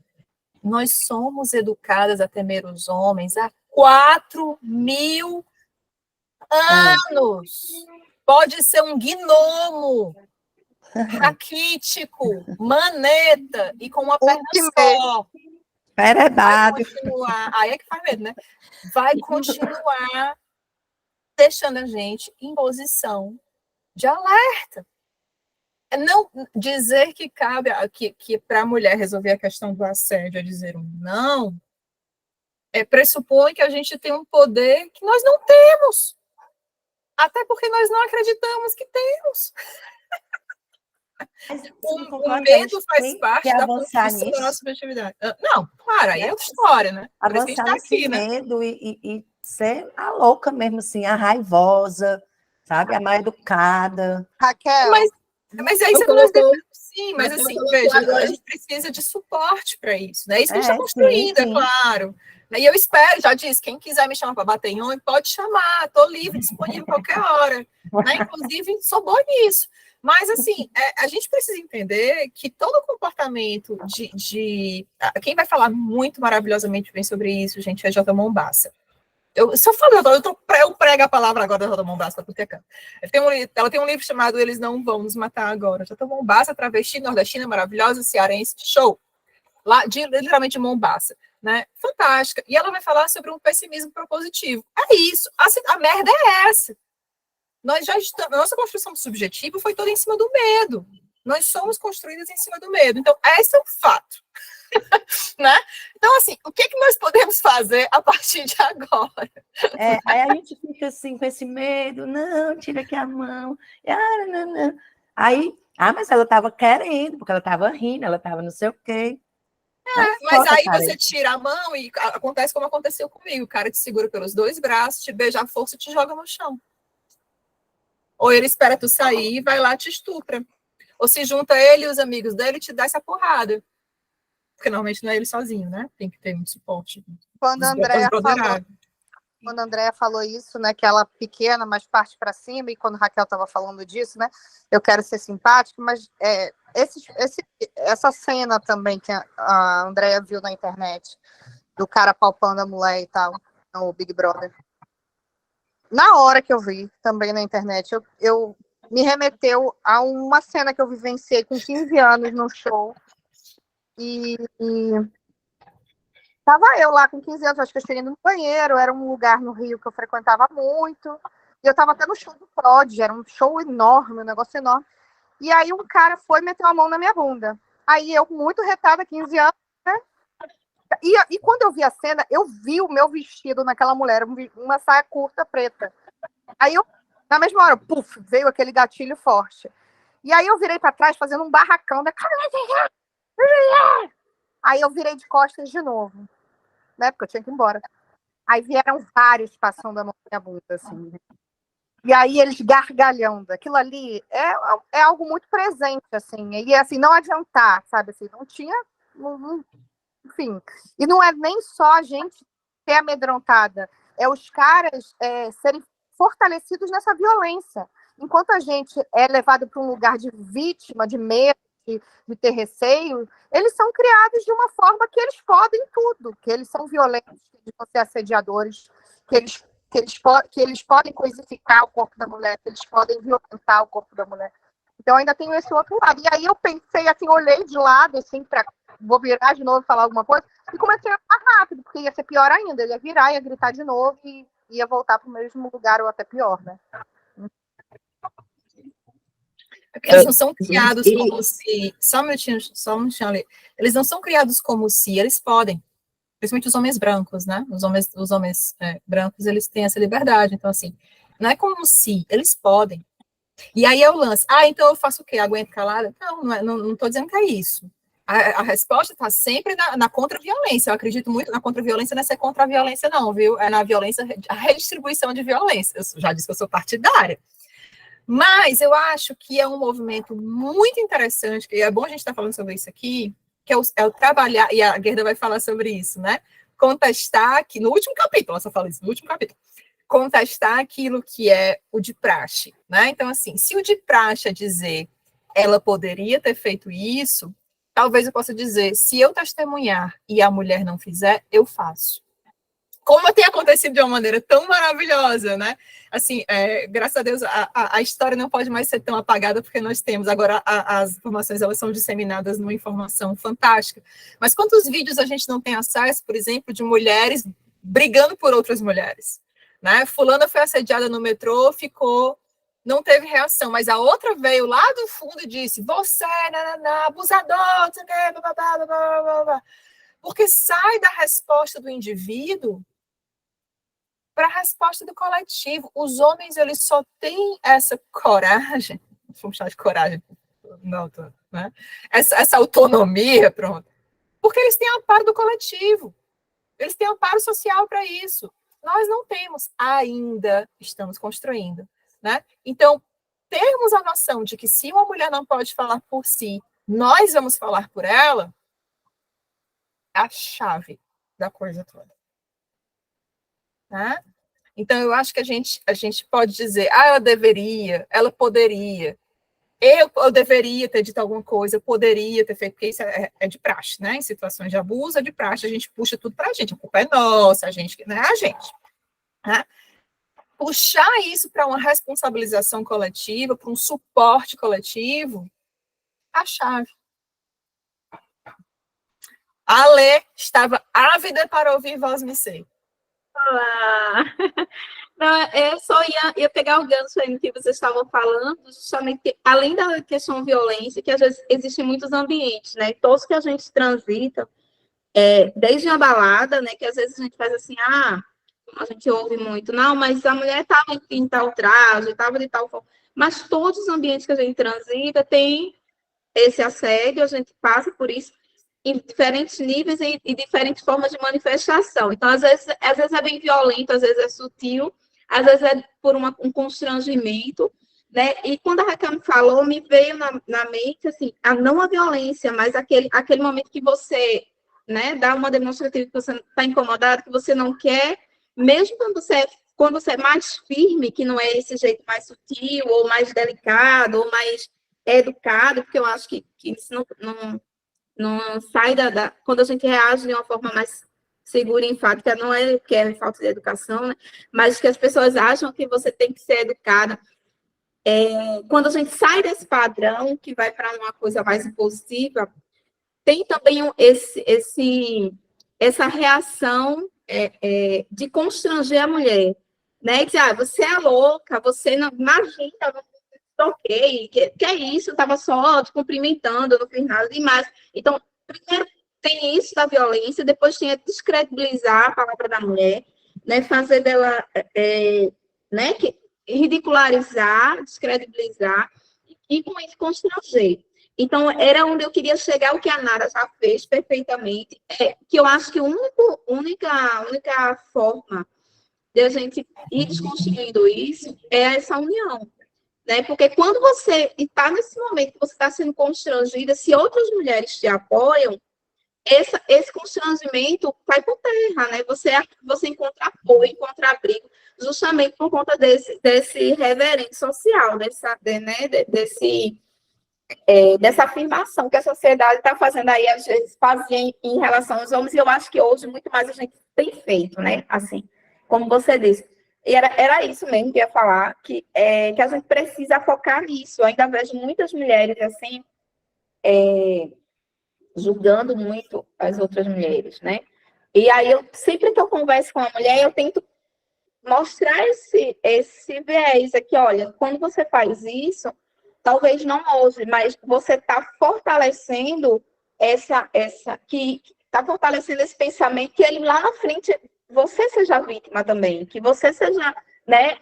Nós somos educadas a temer os homens há 4.000 anos. Pode ser um gnomo, raquítico, maneta e com uma perna só. Vai perebado. continuar. Aí é que faz medo, né? Vai continuar deixando a gente em posição de alerta. Não dizer que cabe que para a mulher resolver a questão do assédio é dizer um não, pressupõe que a gente tem um poder que nós não temos. Até porque nós não acreditamos que temos. Mas você não O concorda que a medo gente faz tem que parte da avançar conquista da nossa nisso? subjetividade. Não, claro, aí é Né? outra história, né? Por isso que a gente Avançar está nesse aqui, né? medo e ser a louca mesmo, assim, a raivosa, sabe? A mal educada. Raquel, Mas, mas é isso eu que nós coloquei, devemos, sim, mas Raquel assim, colocou veja, a agora. gente precisa de suporte para isso, né? É isso que a gente está Sim, construindo, é sim. claro. E eu espero, já disse, quem quiser me chamar para bater em homem, pode chamar, estou livre, disponível qualquer hora. Né? Inclusive, sou boa nisso. Mas, assim, a gente precisa entender que todo comportamento de. Quem vai falar muito maravilhosamente bem sobre isso, gente, é J. Mombassa. Eu só falo agora, eu prego a palavra agora da Roda Mombassa, porque ela tem um livro chamado Eles Não Vão Nos Matar Agora. Já tô Mombassa, travesti, nordestina, maravilhosa, cearense, show. Lá, literalmente Mombassa, né? Fantástica. E ela vai falar sobre um pessimismo propositivo. É isso. A merda é essa. Nós já estamos, nossa construção subjetiva foi toda em cima do medo. Nós somos construídas em cima do medo. Então, esse é o fato. Né? Então, assim, o que nós podemos fazer a partir de agora? Aí a gente fica assim, com esse medo, não, tira aqui a mão. Não. Aí, mas ela estava querendo, porque ela estava rindo, ela estava não sei o quê. Mas aí você tira a mão e acontece como aconteceu comigo. O cara te segura pelos 2 braços, te beija à força e te joga no chão. Ou ele espera tu sair e vai lá e te estupra. Ou se junta ele e os amigos dele e te dá essa porrada. Porque normalmente não é ele sozinho, né? Tem que ter um suporte. Quando a Andrea falou isso, né, que ela pequena, mas parte para cima, e quando a Raquel estava falando disso, né, eu quero ser simpática, mas essa cena também que a Andrea viu na internet, do cara palpando a mulher e tal, no Big Brother, na hora que eu vi também na internet, eu me remeteu a uma cena que eu vivenciei com 15 anos num show, e tava eu lá com 15 anos, acho que eu cheguei no banheiro, era um lugar no Rio que eu frequentava muito, e eu tava até no show do Prod, era um show enorme, um negócio enorme, e aí um cara foi e meteu a mão na minha bunda. Aí eu, muito retada, 15 anos, né? E quando eu vi a cena, eu vi o meu vestido naquela mulher, uma saia curta preta. Aí eu, na mesma hora, puf, veio aquele gatilho forte. E aí eu virei para trás fazendo um barracão da... Aí eu virei de costas de novo, né? Porque eu tinha que ir embora. Aí vieram vários passando a mão na minha bunda, assim. E aí eles gargalhando. Aquilo ali é algo muito presente, assim. E assim, não adiantar, sabe? Assim, não tinha... enfim. E não é nem só a gente ser amedrontada. É os caras serem fortalecidos nessa violência. Enquanto a gente é levado para um lugar de vítima, de medo, de ter receio, eles são criados de uma forma que eles podem tudo, que eles são violentos, que eles vão ser assediadores, que eles podem coisificar o corpo da mulher, que eles podem violentar o corpo da mulher. Então ainda tem esse outro lado. E aí eu pensei, assim, olhei de lado, assim, vou virar de novo e falar alguma coisa, e comecei a falar rápido, porque ia ser pior ainda, ele ia virar, ia gritar de novo e ia voltar para o mesmo lugar, ou até pior, né? Eles não são criados como se... Só um minutinho ali. Eles não são criados como se eles podem. Principalmente os homens brancos, né? Os homens brancos, eles têm essa liberdade. Então, assim, não é como se eles podem. E aí é o lance. Então eu faço o quê? Aguento calada? Não estou dizendo que é isso. A resposta está sempre na contra-violência. Eu acredito muito na contra-violência, não é ser contra a violência, não, viu? É na violência, a redistribuição de violência. Eu já disse que eu sou partidária. Mas eu acho que é um movimento muito interessante, e é bom a gente estar falando sobre isso aqui, que é o trabalhar, e a Gerda vai falar sobre isso, né? Contestar, que no último capítulo, ela só fala isso, no último capítulo, contestar aquilo que é o de praxe, né? Então, assim, se o de praxe é dizer ela poderia ter feito isso, talvez eu possa dizer, se eu testemunhar e a mulher não fizer, eu faço. Como tem acontecido de uma maneira tão maravilhosa, né? Assim, graças a Deus, a história não pode mais ser tão apagada, porque nós temos agora as informações, elas são disseminadas numa informação fantástica. Mas quantos vídeos a gente não tem acesso, por exemplo, de mulheres brigando por outras mulheres, né? Fulana foi assediada no metrô, não teve reação, mas a outra veio lá do fundo e disse: você, abusador, não sei o quê, blá, blá, blá, blá, blá. Porque sai da resposta do indivíduo para a resposta do coletivo. Os homens, eles só têm essa coragem, vamos chamar de coragem, não, né? Essa autonomia, pronto, porque eles têm amparo do coletivo, eles têm amparo social para isso. Nós não temos, ainda estamos construindo, né? Então, termos a noção de que se uma mulher não pode falar por si, nós vamos falar por ela, é a chave da coisa toda. Tá? Então, eu acho que a gente pode dizer, ela deveria, ela poderia, eu deveria ter dito alguma coisa, eu poderia ter feito, porque isso é de praxe, né? Em situações de abuso, é de praxe, a gente puxa tudo para a gente, a culpa é nossa, a gente, né? A gente. né? Puxar isso para uma responsabilização coletiva, para um suporte coletivo, a chave. A Lê estava ávida para ouvir voz me ser. Olá! Não, eu só ia pegar o gancho aí no que vocês estavam falando, justamente, além da questão violência, que às vezes existem muitos ambientes, né? Todos que a gente transita, desde a balada, né? Que às vezes a gente faz assim, a gente ouve muito, não, mas a mulher estava em tal traje, estava de tal forma. Mas todos os ambientes que a gente transita tem esse assédio, a gente passa por isso em diferentes níveis e diferentes formas de manifestação. Então, às vezes é bem violento, às vezes é sutil, às vezes é por um constrangimento, né? E quando a Raquel me falou, me veio na mente, assim, não a violência, mas aquele momento que você, né, dá uma demonstrativa que você está incomodado, que você não quer, mesmo quando você é mais firme, que não é esse jeito mais sutil, ou mais delicado, ou mais educado, porque eu acho que isso não sai quando a gente reage de uma forma mais segura e enfática, não é que é falta de educação, né? Mas que as pessoas acham que você tem que ser educada. Quando a gente sai desse padrão, que vai para uma coisa mais impositiva, tem também essa reação de constranger a mulher, né? Dizer, você é louca, você não imagina, ok, que é isso, eu estava só te cumprimentando, eu não fiz nada demais. Então, primeiro tem isso da violência, depois tem a descredibilizar a palavra da mulher, né, fazer dela, né, ridicularizar, descredibilizar, e com isso constranger. Então, era onde eu queria chegar, o que a Nara já fez perfeitamente, que eu acho que a única forma de a gente ir desconstruindo isso é essa união, né? Porque quando você está nesse momento que você está sendo constrangida, se outras mulheres te apoiam, esse constrangimento vai por terra, né? Você encontra apoio, encontra abrigo, justamente por conta desse reverente social, dessa afirmação que a sociedade está fazendo aí, às vezes fazia em relação aos homens, e eu acho que hoje muito mais a gente tem feito, né? Assim, como você disse. E era isso mesmo que eu ia falar, que a gente precisa focar nisso. Eu ainda vejo muitas mulheres, assim, julgando muito as outras mulheres, né? E aí, sempre que eu converso com a mulher, eu tento mostrar esse viés aqui, olha, quando você faz isso, talvez não hoje, mas você está fortalecendo está fortalecendo esse pensamento que ele lá na frente você seja vítima também, que você seja, né,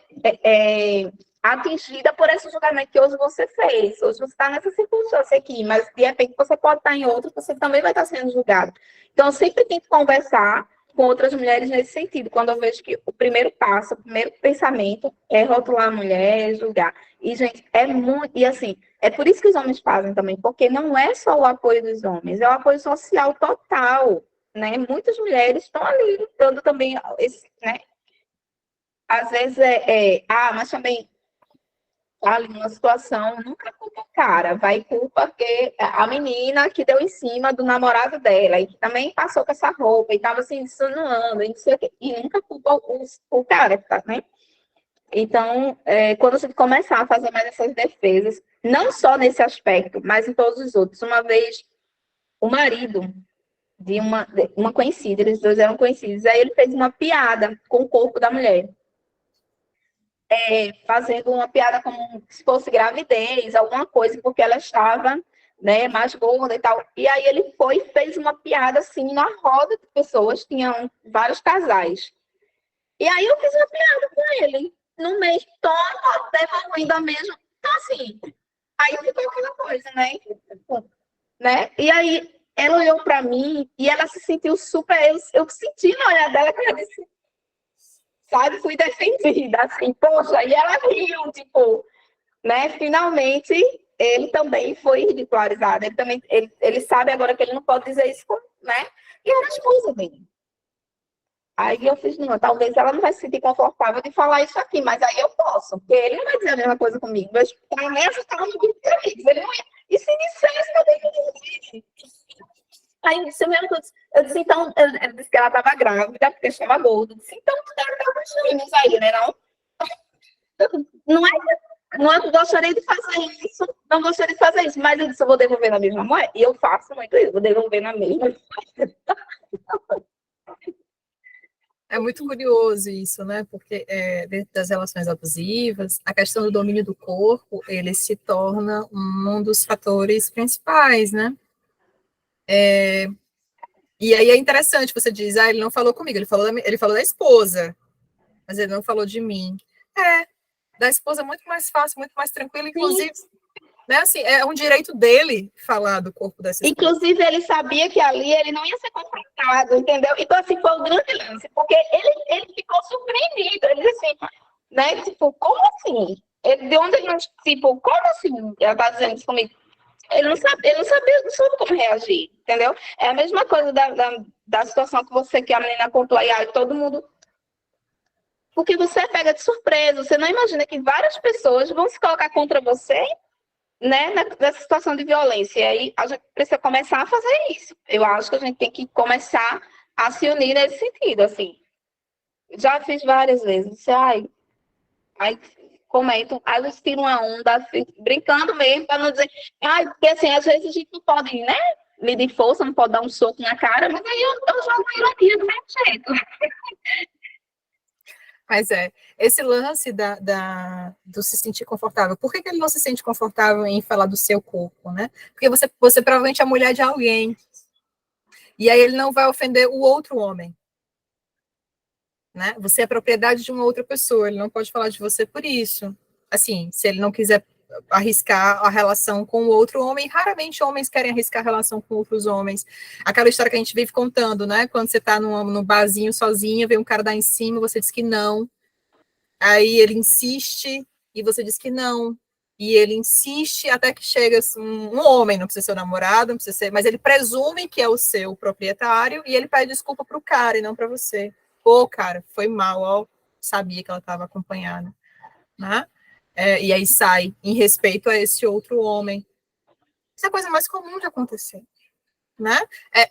atingida por esse julgamento que hoje você fez. Hoje você está nessa circunstância aqui, mas de repente você pode estar em outra, você também vai estar sendo julgado. Então, eu sempre tento conversar com outras mulheres nesse sentido, quando eu vejo que o primeiro passo, o primeiro pensamento é rotular a mulher, julgar. E, gente, e assim, é por isso que os homens fazem também, porque não é só o apoio dos homens, é o apoio social total, né? Muitas mulheres estão ali dando também né? Às vezes mas também tá ali numa situação, nunca culpa o cara, vai culpa porque a menina que deu em cima do namorado dela, e que também passou com essa roupa, e tava assim, insinuando, e não sei o quê, e nunca culpa o cara, tá, né? Então, quando a gente começar a fazer mais essas defesas, não só nesse aspecto, mas em todos os outros. Uma vez, o marido de uma conhecida, eles dois eram conhecidos, aí ele fez uma piada com o corpo da mulher. Fazendo uma piada como se fosse gravidez, alguma coisa, porque ela estava, né, mais gorda e tal. E aí ele foi e fez uma piada assim, na roda de pessoas, tinham vários casais. E aí eu fiz uma piada com ele, no meio todo, devolvendo a mesma. Então, assim, aí ficou aquela coisa, né? E aí ela olhou para mim e ela se sentiu super. Eu senti no olhar dela que ela disse, sabe, fui defendida, assim, poxa, e ela riu, tipo, né? Finalmente, ele também foi ridicularizado. Ele sabe agora que ele não pode dizer isso, né? E era a esposa dele. Aí eu fiz, não, talvez ela não vai se sentir confortável de falar isso aqui, mas aí eu posso, porque ele não vai dizer a mesma coisa comigo. Mas pelo menos estava no grupo de amigos. Ele não ia. E se dissesse também que ele disse? Aí eu disse, meu Deus, eu disse, então, ela disse que ela estava grávida, porque estava gorda. Eu disse, então, tu deve estar com os meninos aí, né, não? Não é, não é que eu gostaria de fazer isso, não gostaria de fazer isso, mas eu disse, eu vou devolver na mesma moeda, e eu faço muito isso, vou devolver na mesma moeda. É muito curioso isso, né? Porque dentro das relações abusivas, a questão do domínio do corpo, ele se torna um dos fatores principais, né? E aí é interessante, você diz, ele não falou comigo, ele falou da esposa, mas ele não falou de mim. Da esposa é muito mais fácil, muito mais tranquilo, inclusive, né? Assim, é um direito dele falar do corpo dessa esposa. Inclusive, ele sabia que ali ele não ia ser confrontado, entendeu? Então, assim, foi o grande lance, porque ele ficou surpreendido. Ele disse assim, né? Tipo, como assim? De onde ele não. Tipo, como assim? Ela tá dizendo isso comigo. Ele não soube como reagir, entendeu? É a mesma coisa da situação que a menina contou aí, todo mundo. Porque você pega de surpresa, você não imagina que várias pessoas vão se colocar contra você, né, nessa situação de violência. E aí a gente precisa começar a fazer isso. Eu acho que a gente tem que começar a se unir nesse sentido, assim. Já fiz várias vezes. Aí comento, aí eles tiram uma onda, assim, brincando mesmo, para não dizer. Porque assim, às vezes a gente não pode, né, medir força, não pode dar um soco na cara, mas aí eu jogo a ironia do mesmo jeito. Mas esse lance do se sentir confortável. Por que ele não se sente confortável em falar do seu corpo, né? Porque você provavelmente é a mulher de alguém. E aí ele não vai ofender o outro homem. Né? Você é propriedade de uma outra pessoa, ele não pode falar de você por isso. Assim, se ele não quiser arriscar a relação com o outro homem, raramente homens querem arriscar a relação com outros homens. Aquela história que a gente vive contando, né? Quando você tá no barzinho sozinha, vem um cara dar em cima, você diz que não. Aí ele insiste e você diz que não. E ele insiste até que chega um homem, não precisa ser o namorado, não precisa ser, mas ele presume que é o seu proprietário e ele pede desculpa pro cara e não para você. Pô, cara, foi mal, ó, sabia que ela estava acompanhada, né? E aí sai em respeito a esse outro homem. Isso é a coisa mais comum de acontecer, né?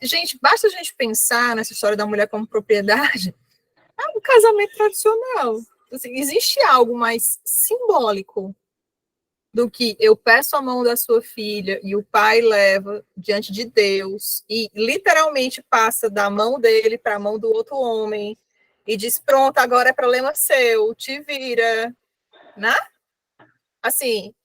Gente, basta a gente pensar nessa história da mulher como propriedade, é um casamento tradicional. Assim, existe algo mais simbólico do que eu peço a mão da sua filha e o pai leva diante de Deus e literalmente passa da mão dele para a mão do outro homem e diz, pronto, agora é problema seu, te vira, né? Assim,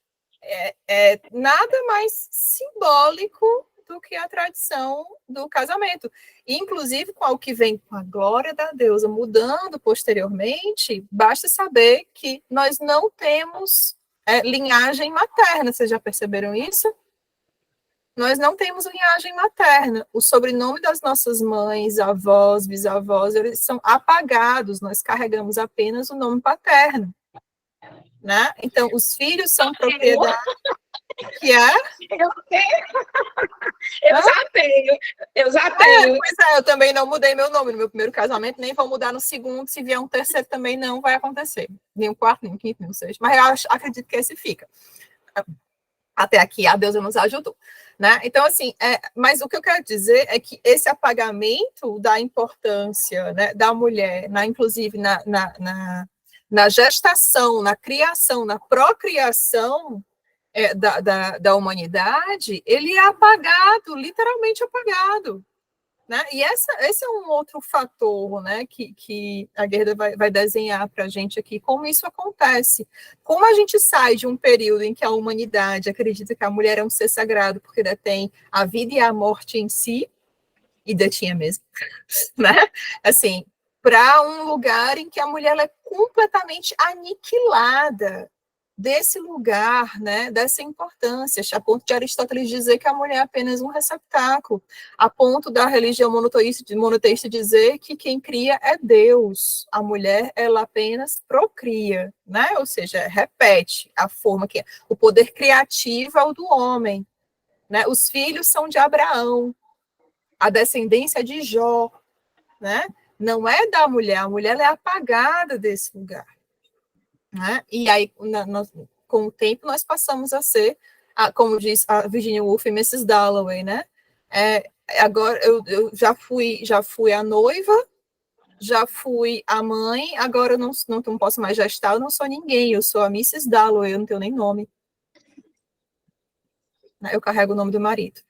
é nada mais simbólico do que a tradição do casamento. Inclusive, com o que vem com a glória da deusa mudando posteriormente, basta saber que nós não temos linhagem materna. Vocês já perceberam isso? Nós não temos linhagem materna. O sobrenome das nossas mães, avós, bisavós, eles são apagados. Nós carregamos apenas o nome paterno. Né? Então, os filhos são propriedade... Que é? Eu já tenho. Pois é, eu também não mudei meu nome no meu primeiro casamento, nem vou mudar no segundo, se vier um terceiro também não vai acontecer. Nem o quarto, nem o quinto, nem o sexto. Mas eu acredito que esse fica. Até aqui, a deusa nos ajudou. Né? Então, assim, mas o que eu quero dizer é que esse apagamento da importância, né, da mulher, inclusive na gestação, na criação, na procriação, da humanidade, ele é apagado, literalmente apagado. Né? E esse é um outro fator, né, que a Gerda vai desenhar para a gente aqui, como isso acontece. Como a gente sai de um período em que a humanidade acredita que a mulher é um ser sagrado porque detém a vida e a morte em si, e detinha mesmo, né? Assim, para um lugar em que a mulher é completamente aniquilada desse lugar, né, dessa importância, a ponto de Aristóteles dizer que a mulher é apenas um receptáculo, a ponto da religião monoteísta dizer que quem cria é Deus, a mulher, ela apenas procria, né, ou seja, repete a forma que é. O poder criativo é o do homem, né, os filhos são de Abraão, a descendência de Jó, né, não é da mulher, a mulher é apagada desse lugar. Né? E aí, com o tempo, nós passamos a ser, como diz a Virginia Woolf e Mrs. Dalloway, né? Agora eu já fui a noiva, já fui a mãe, agora eu não posso mais gestar, eu não sou ninguém, eu sou a Mrs. Dalloway, eu não tenho nem nome. Eu carrego o nome do marido.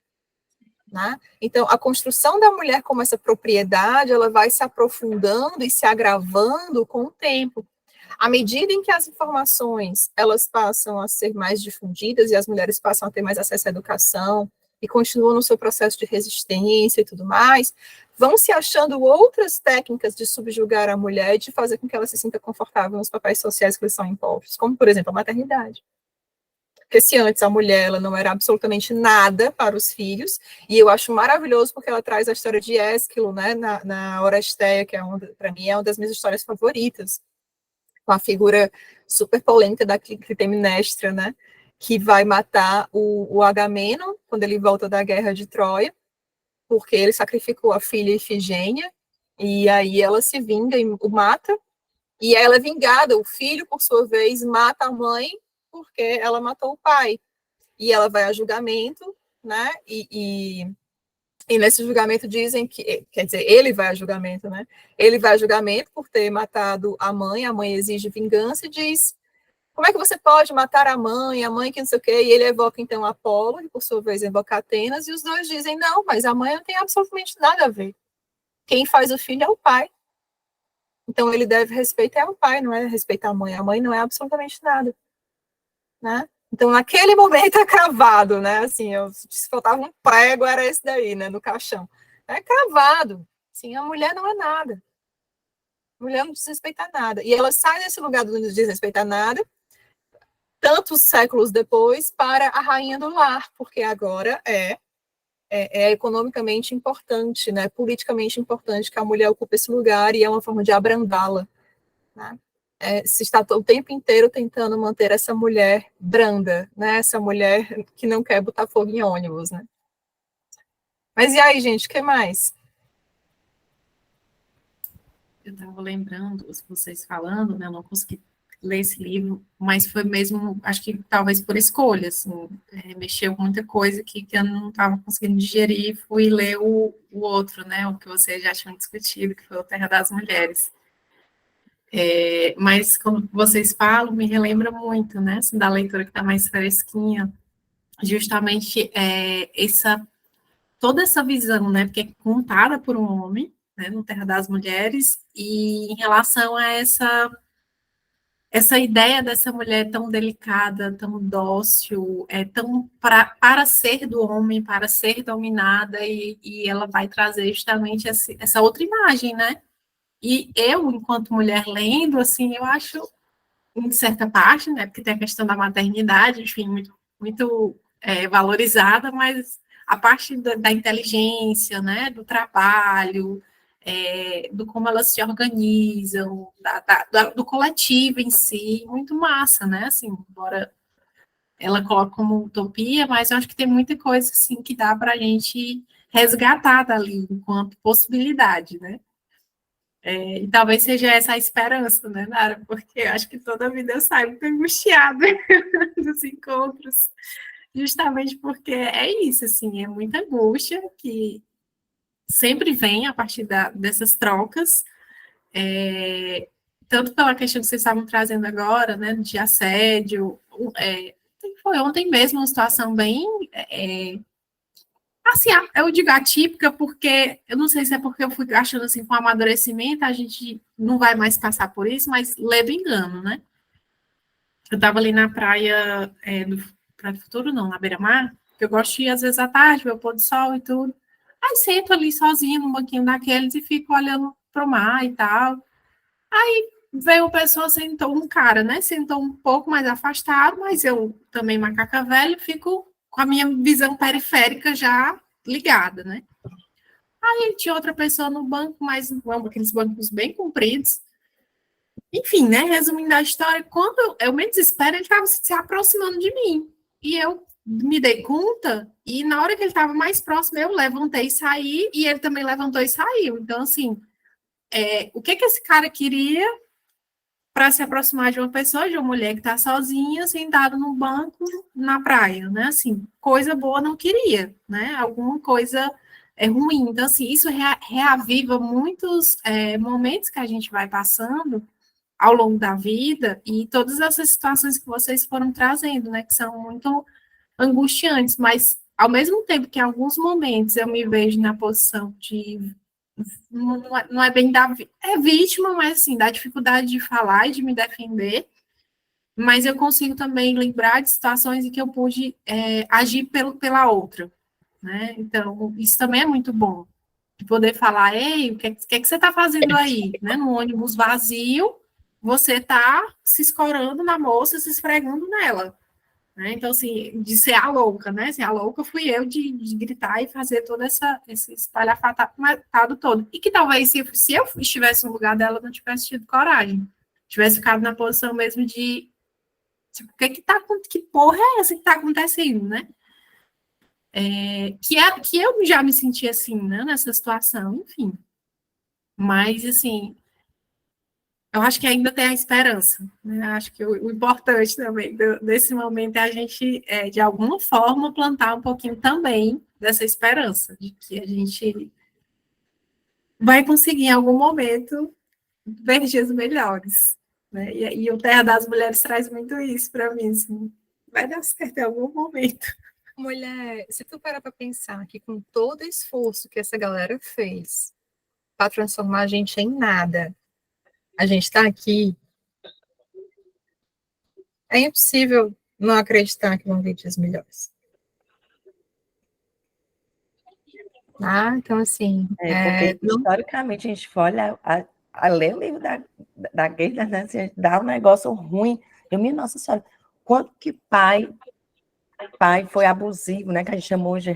Né? Então, a construção da mulher como essa propriedade, ela vai se aprofundando e se agravando com o tempo. À medida em que as informações elas passam a ser mais difundidas e as mulheres passam a ter mais acesso à educação e continuam no seu processo de resistência e tudo mais, vão se achando outras técnicas de subjugar a mulher e de fazer com que ela se sinta confortável nos papéis sociais que lhe são impostos, como, por exemplo, a maternidade. Porque se antes a mulher ela não era absolutamente nada para os filhos, e eu acho maravilhoso porque ela traz a história de Ésquilo, né, na Oresteia, que para mim é uma das minhas histórias favoritas, com a figura super polêmica da Clitemnestra, né, que vai matar o Agamenon quando ele volta da guerra de Troia, porque ele sacrificou a filha Ifigênia, e aí ela se vinga e o mata, e ela é vingada, o filho, por sua vez, mata a mãe, porque ela matou o pai. E ela vai a julgamento, né? E nesse julgamento dizem que, quer dizer, ele vai a julgamento, né? Ele vai a julgamento por ter matado a mãe exige vingança e diz: como é que você pode matar a mãe que não sei o quê? E ele evoca então Apolo, e por sua vez evoca Atenas, e os dois dizem: não, mas a mãe não tem absolutamente nada a ver. Quem faz o filho é o pai. Então ele deve respeitar ao pai, não é respeitar a mãe não é absolutamente nada. Né? Então, naquele momento é cravado, né? Assim, se faltava um prego, era esse daí, né? No caixão. É cravado. Assim, a mulher não é nada. A mulher não desrespeita nada. E ela sai desse lugar do não desrespeitar nada, tantos séculos depois, para a rainha do lar, porque agora é economicamente importante, né? Politicamente importante que a mulher ocupe esse lugar e é uma forma de abrandá-la, né? Se está o tempo inteiro tentando manter essa mulher branda, né? Essa mulher que não quer botar fogo em ônibus, né? Mas e aí, gente, o que mais? Eu estava lembrando, vocês falando, né? Eu não consegui ler esse livro, mas foi mesmo, acho que talvez por escolha, assim, mexeu com muita coisa que eu não estava conseguindo digerir e fui ler o outro, né? O que vocês já tinham discutido, que foi o Terra das Mulheres. Mas quando vocês falam, me relembra muito, né, assim, da leitura que está mais fresquinha, justamente toda essa visão, né, porque é contada por um homem, né, no Terra das Mulheres, e em relação a essa ideia dessa mulher tão delicada, tão dócil, tão para ser do homem, para ser dominada, e ela vai trazer justamente essa outra imagem, né? E eu, enquanto mulher lendo, assim, eu acho, em certa parte, né, porque tem a questão da maternidade, enfim, muito, muito valorizada, mas a parte da inteligência, né, do trabalho, do como elas se organizam, do coletivo em si, muito massa, né, assim, embora ela coloque como utopia, mas eu acho que tem muita coisa, assim, que dá para a gente resgatar dali, enquanto possibilidade, né. E talvez seja essa a esperança, né, Nara? Porque eu acho que toda a vida eu saio muito angustiada dos encontros, justamente porque é isso, assim, é muita angústia que sempre vem a partir dessas trocas, tanto pela questão que vocês estavam trazendo agora, né, de assédio, foi ontem mesmo uma situação bem... assim, eu digo atípica porque, eu não sei se é porque eu fui achando assim, com amadurecimento, a gente não vai mais passar por isso, mas leve engano, né? Eu estava ali na praia Praia do Futuro, não, na beira-mar, que eu gosto de ir às vezes à tarde, ver o pôr do sol e tudo. Aí sento ali sozinha no banquinho daqueles e fico olhando pro mar e tal. Aí veio uma pessoa, sentou um cara, né? Sentou um pouco mais afastado, mas eu também, macaca velha, fico com a minha visão periférica já ligada, né? Aí tinha outra pessoa no banco, mas aqueles bancos bem compridos. Enfim, né? Resumindo a história, quando eu me desespero, ele estava se aproximando de mim. E eu me dei conta, e na hora que ele estava mais próximo, eu levantei e saí, e ele também levantou e saiu. Então, assim, o que esse cara queria para se aproximar de uma pessoa, de uma mulher que está sozinha, sentada no banco na praia, né? Assim, coisa boa não queria, né? Alguma coisa é ruim. Então, assim, isso reaviva muitos momentos que a gente vai passando ao longo da vida e todas essas situações que vocês foram trazendo, né, que são muito angustiantes, mas ao mesmo tempo que em alguns momentos eu me vejo na posição de não é bem é vítima, mas assim, da dificuldade de falar e de me defender, mas eu consigo também lembrar de situações em que eu pude agir pela outra, né? Então, isso também é muito bom, de poder falar, ei, o que é que você está fazendo aí? Né? No ônibus vazio, você está se escorando na moça, se esfregando nela. Né? Então, assim, de ser a louca, né? Assim, a louca fui eu de gritar e fazer todo esse espalhafatado todo. E que talvez, se eu estivesse no lugar dela, eu não tivesse tido coragem. Tivesse ficado na posição mesmo de, tipo, que porra é essa que tá acontecendo, né? Que eu já me senti assim, né? Nessa situação, enfim. Mas, assim, eu acho que ainda tem a esperança, né? Acho que o importante também desse momento é a gente, de alguma forma, plantar um pouquinho também dessa esperança, de que a gente vai conseguir, em algum momento, ver dias melhores. Né? E o Terra das Mulheres traz muito isso para mim, assim, vai dar certo em algum momento. Mulher, se tu parar para pensar que com todo o esforço que essa galera fez para transformar a gente em nada, a gente está aqui, é impossível não acreditar que vão vir dias melhores. Então, assim... Porque, historicamente, a gente for olhar, a ler o livro da Gerda, né, assim, dá um negócio ruim. Eu, minha Nossa Senhora, quanto que pai foi abusivo, né, que a gente chamou de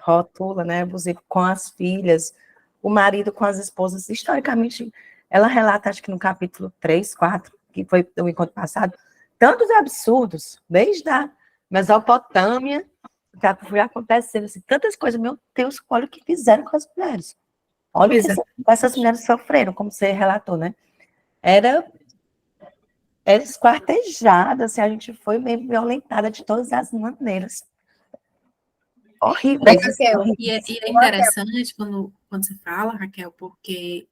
rótula, né, abusivo com as filhas, o marido com as esposas. Historicamente, ela relata, acho que no capítulo 3, 4, que foi o encontro passado, tantos absurdos, desde a Mesopotâmia, que foi acontecendo, assim, tantas coisas. Meu Deus, olha o que fizeram com as mulheres. Olha o que essas mulheres sofreram, como você relatou, né? Era esquartejada, assim, a gente foi meio violentada de todas as maneiras. Horrível. E é interessante quando você fala, Raquel, porque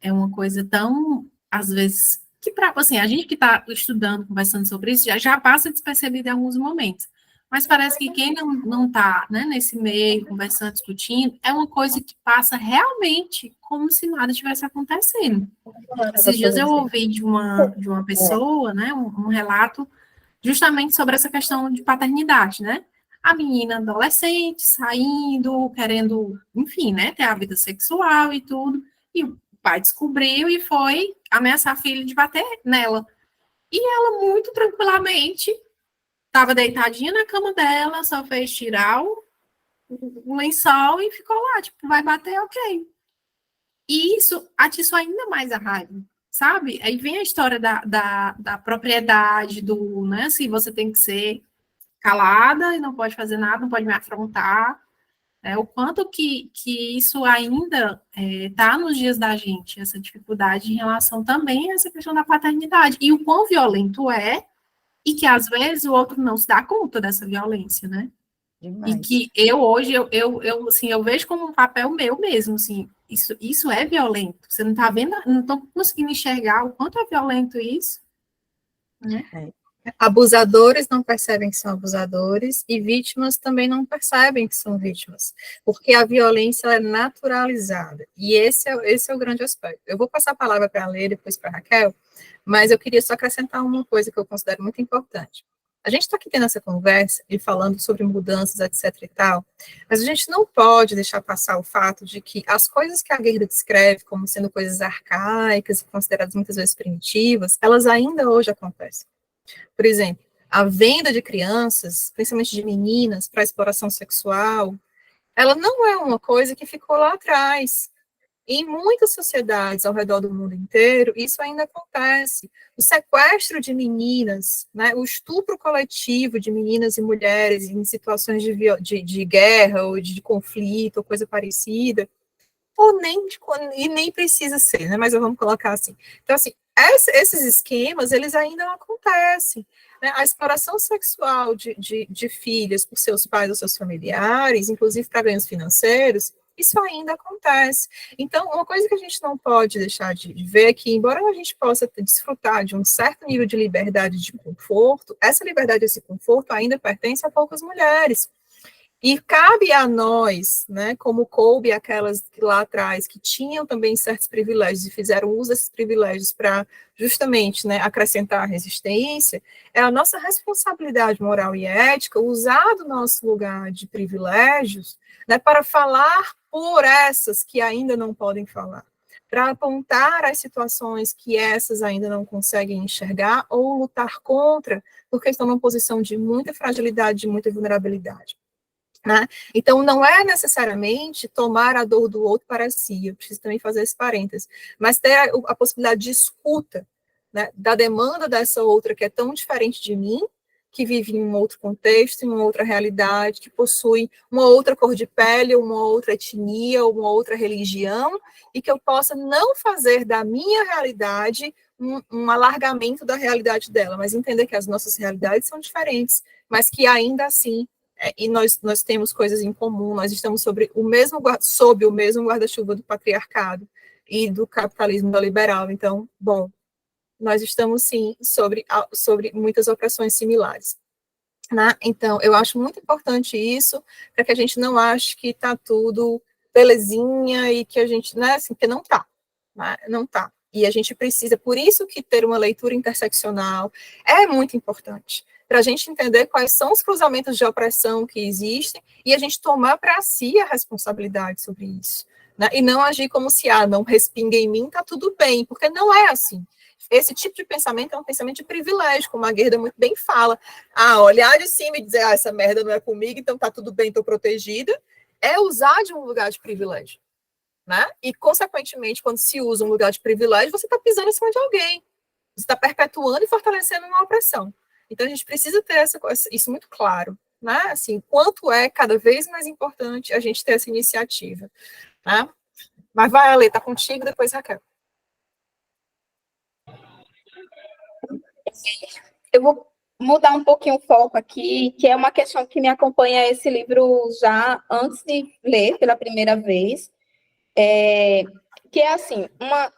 é uma coisa tão, às vezes, que assim, a gente que está estudando, conversando sobre isso, já passa despercebido em alguns momentos. Mas parece que quem não está, né, nesse meio, conversando, discutindo, é uma coisa que passa realmente como se nada tivesse acontecendo. Esses dias eu ouvi de uma pessoa, né, um relato justamente sobre essa questão de paternidade, né? A menina adolescente saindo, querendo, enfim, né, ter a vida sexual e tudo, e o pai descobriu e foi ameaçar a filha de bater nela. E ela, muito tranquilamente, estava deitadinha na cama dela, só fez tirar o lençol e ficou lá, tipo, vai bater, ok. E isso atiçou ainda mais a raiva, sabe? Aí vem a história da propriedade, né? Assim, você tem que ser calada e não pode fazer nada, não pode me afrontar. O quanto que isso ainda está nos dias da gente, essa dificuldade em relação também a essa questão da paternidade. E o quão violento é, e que às vezes o outro não se dá conta dessa violência, né? Demais. E que eu hoje, assim, eu vejo como um papel meu mesmo, assim, isso é violento. Você não está vendo, não estou conseguindo enxergar o quanto é violento isso, né? Abusadores não percebem que são abusadores e vítimas também não percebem que são vítimas, porque a violência é naturalizada, e esse é o grande aspecto. Eu vou passar a palavra para a Lê, depois para a Raquel, mas eu queria só acrescentar uma coisa que eu considero muito importante. A gente está aqui tendo essa conversa e falando sobre mudanças, etc e tal, mas a gente não pode deixar passar o fato de que as coisas que a Gerda descreve como sendo coisas arcaicas e consideradas muitas vezes primitivas, elas ainda hoje acontecem. Por exemplo, a venda de crianças, principalmente de meninas, para exploração sexual, ela não é uma coisa que ficou lá atrás. Em muitas sociedades ao redor do mundo inteiro, isso ainda acontece. O sequestro de meninas, né, o estupro coletivo de meninas e mulheres em situações de guerra ou de conflito ou coisa parecida, e nem precisa ser, né, mas vamos colocar assim. Então, assim, esses esquemas, eles ainda acontecem. Né? A exploração sexual de filhas por seus pais ou seus familiares, inclusive para ganhos financeiros, isso ainda acontece. Então, uma coisa que a gente não pode deixar de ver é que, embora a gente possa desfrutar de um certo nível de liberdade e de conforto, essa liberdade e esse conforto ainda pertence a poucas mulheres. E cabe a nós, né, como coube aquelas que lá atrás que tinham também certos privilégios e fizeram uso desses privilégios para justamente, né, acrescentar resistência, é a nossa responsabilidade moral e ética usar do nosso lugar de privilégios, né, para falar por essas que ainda não podem falar, para apontar as situações que essas ainda não conseguem enxergar ou lutar contra, porque estão numa posição de muita fragilidade, de muita vulnerabilidade. Né? Então, não é necessariamente tomar a dor do outro para si, eu preciso também fazer esse parênteses, mas ter a possibilidade de escuta, né, da demanda dessa outra que é tão diferente de mim, que vive em um outro contexto, em uma outra realidade, que possui uma outra cor de pele, uma outra etnia, uma outra religião, e que eu possa não fazer da minha realidade um alargamento da realidade dela, mas entender que as nossas realidades são diferentes, mas que ainda assim e nós temos coisas em comum, nós estamos sob o mesmo guarda-chuva do patriarcado e do capitalismo neoliberal. Então, bom, nós estamos, sim, sobre muitas opressões similares. Né? Então, eu acho muito importante isso, para que a gente não ache que está tudo belezinha e que a gente, né, assim, que não está, né? Não está. E a gente precisa, por isso que ter uma leitura interseccional é muito importante, para a gente entender quais são os cruzamentos de opressão que existem e a gente tomar para si a responsabilidade sobre isso, né? E não agir como se, não respinga em mim, tá tudo bem, porque não é assim. Esse tipo de pensamento é um pensamento de privilégio, como a Gerda muito bem fala. Olhar de cima e dizer, essa merda não é comigo, então tá tudo bem, tô protegida, é usar de um lugar de privilégio. Né? E, consequentemente, quando se usa um lugar de privilégio, você está pisando em cima de alguém. Você está perpetuando e fortalecendo uma opressão. Então, a gente precisa ter isso muito claro. Né? Assim, quanto é cada vez mais importante a gente ter essa iniciativa. Né? Mas vai, Ale, tá contigo, depois Raquel. Eu vou mudar um pouquinho o foco aqui, que é uma questão que me acompanha esse livro já antes de ler pela primeira vez, que é assim,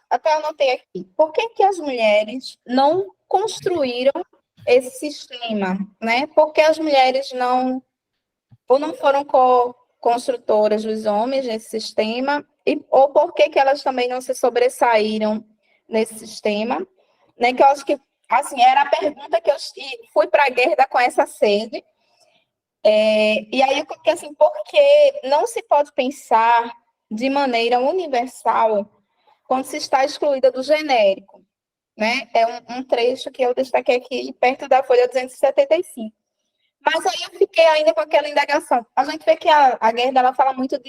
até anotei aqui, por que as mulheres não construíram esse sistema, né? Por que as mulheres não foram construtoras dos homens desse sistema, ou por que elas também não se sobressaíram nesse sistema, né? Que eu acho que, assim, era a pergunta que eu fui para a Gerda com essa sede, e aí eu coloquei assim, por que não se pode pensar de maneira universal quando se está excluída do genérico, né? É um trecho que eu destaquei aqui, perto da folha 275. Mas aí eu fiquei ainda com aquela indagação. A gente vê que a Gerda, ela fala muito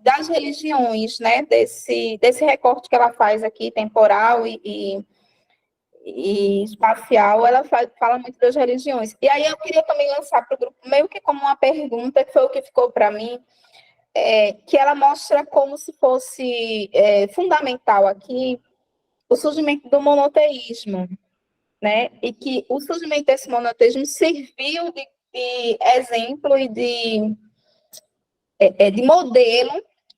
das religiões, né? Desse recorte que ela faz aqui, temporal e espacial, ela fala muito das religiões. E aí eu queria também lançar para o grupo, meio que como uma pergunta, que foi o que ficou para mim, que ela mostra como se fosse fundamental aqui o surgimento do monoteísmo, né? E que o surgimento desse monoteísmo serviu de exemplo e de modelo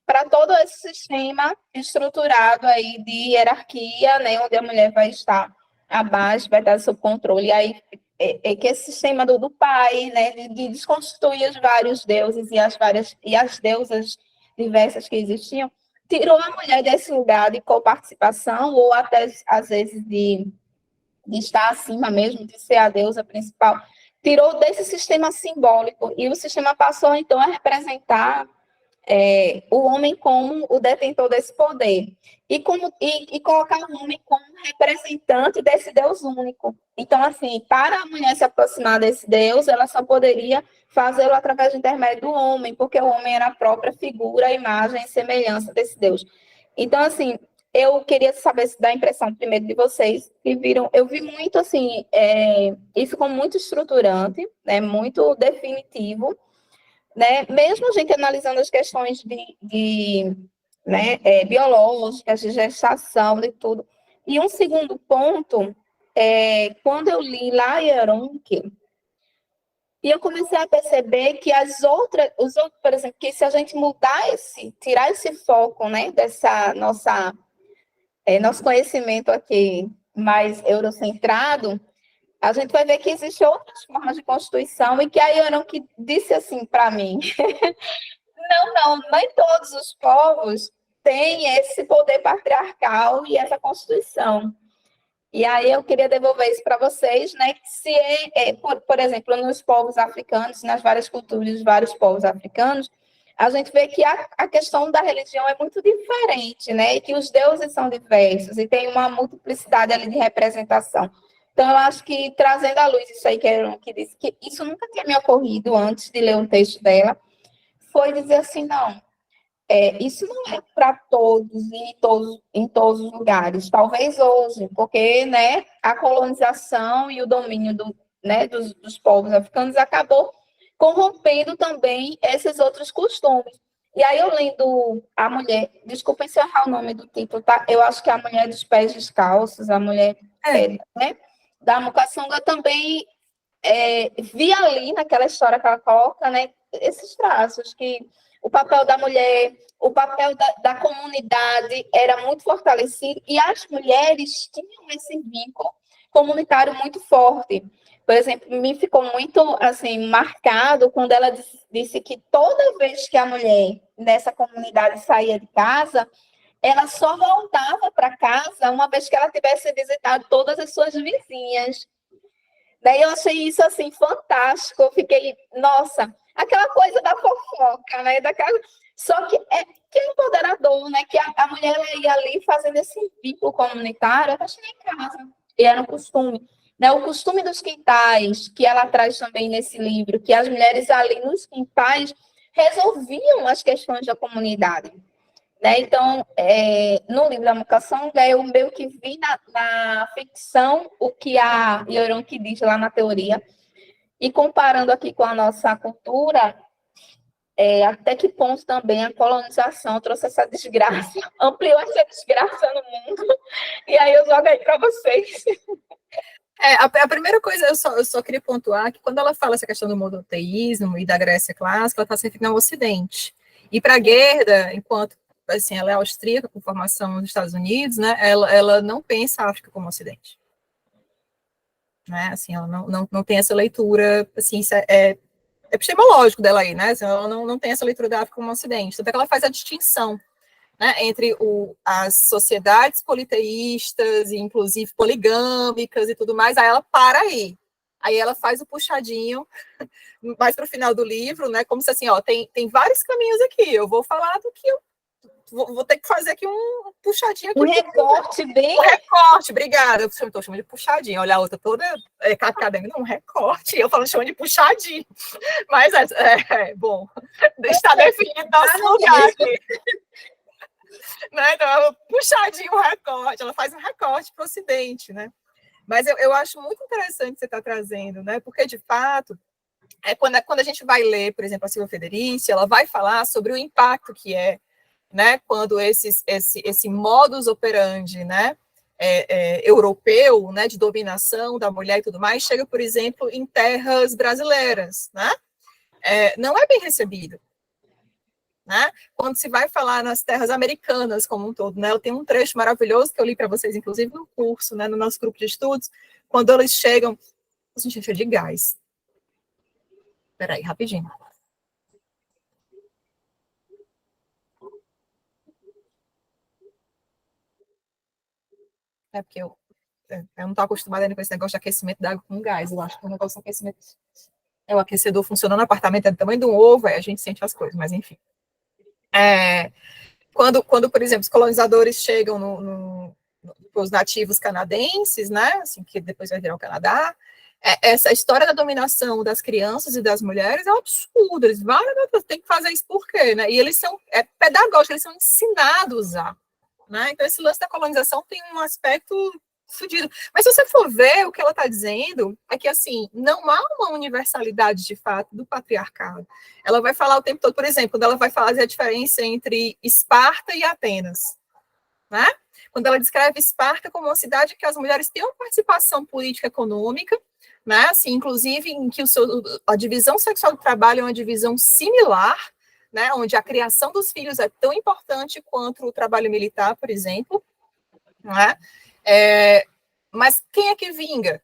para todo esse sistema estruturado aí de hierarquia, né? Onde a mulher vai estar abaixo, vai dar sob controle. E aí que esse sistema do pai, né? De desconstituir os vários deuses e as deusas diversas que existiam, tirou a mulher desse lugar de coparticipação, ou até, às vezes, de estar acima mesmo, de ser a deusa principal, tirou desse sistema simbólico, e o sistema passou, então, a representar o homem como o detentor desse poder, e colocar o homem como representante desse Deus único. Então, assim, para a mulher se aproximar desse Deus, ela só poderia fazê-lo através do intermédio do homem, porque o homem era a própria figura, a imagem e semelhança desse Deus. Então, assim, eu queria saber da impressão, primeiro, de vocês, que viram, eu vi muito, assim, isso como muito estruturante, né, muito definitivo, né, mesmo a gente analisando as questões né, biológicas, de gestação, de tudo. E um segundo ponto, quando eu li Laia Ronke, E eu comecei a perceber que por exemplo, que se a gente tirar esse foco, né, dessa nosso conhecimento aqui mais eurocentrado, a gente vai ver que existem outras formas de constituição e que a Yoram que disse assim para mim, não, nem todos os povos têm esse poder patriarcal e essa constituição. E aí eu queria devolver isso para vocês, né? Que se por exemplo, nos povos africanos, nas várias culturas, vários povos africanos, a gente vê que a questão da religião é muito diferente, né? E que os deuses são diversos e tem uma multiplicidade ali de representação. Então, eu acho que trazendo à luz isso aí que disse que isso nunca tinha me ocorrido antes de ler um texto dela, foi dizer assim, não, isso não é para todos e em todos os lugares. Talvez hoje, porque, né, a colonização e o domínio dos povos africanos acabou corrompendo também esses outros costumes. E aí eu lendo a mulher, desculpem se eu errar o nome do título, tá? Eu acho que é a mulher dos pés descalços, a mulher né, da Mukasunga também vi ali naquela história que ela coloca, né, esses traços que o papel da mulher, o papel da comunidade era muito fortalecido e as mulheres tinham esse vínculo comunitário muito forte. Por exemplo, me ficou muito assim marcado quando ela disse que toda vez que a mulher nessa comunidade saía de casa, ela só voltava para casa uma vez que ela tivesse visitado todas as suas vizinhas. Daí eu achei isso assim fantástico. Eu fiquei, nossa, aquela coisa da fofoca, né? Só que que é empoderador, né? Que a mulher ela ia ali fazendo esse vínculo comunitário, até chegar em casa. E era um costume. Né? O costume dos quintais, que ela traz também nesse livro, que as mulheres ali nos quintais resolviam as questões da comunidade. Né? Então, no livro da Mukasunga, eu meio que vi na ficção o que a Yoronki diz lá na teoria, e comparando aqui com a nossa cultura, até que ponto também a colonização trouxe essa desgraça, ampliou essa desgraça no mundo, e aí eu jogo aí para vocês. A primeira coisa, eu só queria pontuar que quando ela fala essa questão do monoteísmo e da Grécia clássica, ela está se referindo ao Ocidente. E para Gerda, enquanto assim, ela é austríaca, com formação nos Estados Unidos, né, ela não pensa a África como Ocidente. Né, assim, ela não tem essa leitura, assim, epistemológico dela aí, né, assim, ela não tem essa leitura da África como Ocidente, até que ela faz a distinção, né, entre as sociedades politeístas, inclusive poligâmicas e tudo mais, aí ela para aí ela faz o puxadinho mais para o final do livro, né, como se assim, ó, tem vários caminhos aqui, eu vou falar do que eu vou ter que fazer aqui um puxadinho. Aqui, um recorte bem... Um recorte, obrigada. Eu estou chamando de puxadinho. Olha a outra toda acadêmica, um recorte. Eu falo chamando de puxadinho. Mas, bom, está definido nosso lugar aqui. Né? Então, puxadinho, um recorte. Ela faz um recorte para o Ocidente, né? Mas eu acho muito interessante o que você está trazendo, né? Porque, de fato, quando a gente vai ler, por exemplo, a Silvia Federici, ela vai falar sobre o impacto que né, quando esse modus operandi, né, europeu, né, de dominação da mulher e tudo mais, chega, por exemplo, em terras brasileiras, né, não é bem recebido. Né? Quando se vai falar nas terras americanas como um todo, né, eu tenho um trecho maravilhoso que eu li para vocês, inclusive no curso, né, no nosso grupo de estudos, quando eles chegam, a gente cheio de gás. Espera aí, rapidinho. Porque eu não estou acostumada ainda com esse negócio de aquecimento da água com gás. Eu acho que o negócio de aquecimento o aquecedor funcionando, o apartamento é do tamanho de um ovo, a gente sente as coisas, mas enfim. Quando, por exemplo, os colonizadores chegam os nativos canadenses, né, assim, que depois vai virar o Canadá, essa história da dominação das crianças e das mulheres é um absurdo. Eles têm que fazer isso por quê? Né? E eles são pedagógicos, eles são ensinados a. Né? Então, esse lance da colonização tem um aspecto fudido. Mas se você for ver, o que ela está dizendo é que, assim, não há uma universalidade, de fato, do patriarcado. Ela vai falar o tempo todo, por exemplo, quando ela vai fazer a diferença entre Esparta e Atenas. Né? Quando ela descreve Esparta como uma cidade que as mulheres têm uma participação política econômica, né? Assim, inclusive em que a divisão sexual do trabalho é uma divisão similar, né? Onde a criação dos filhos é tão importante quanto o trabalho militar, por exemplo, né? Mas quem é que vinga?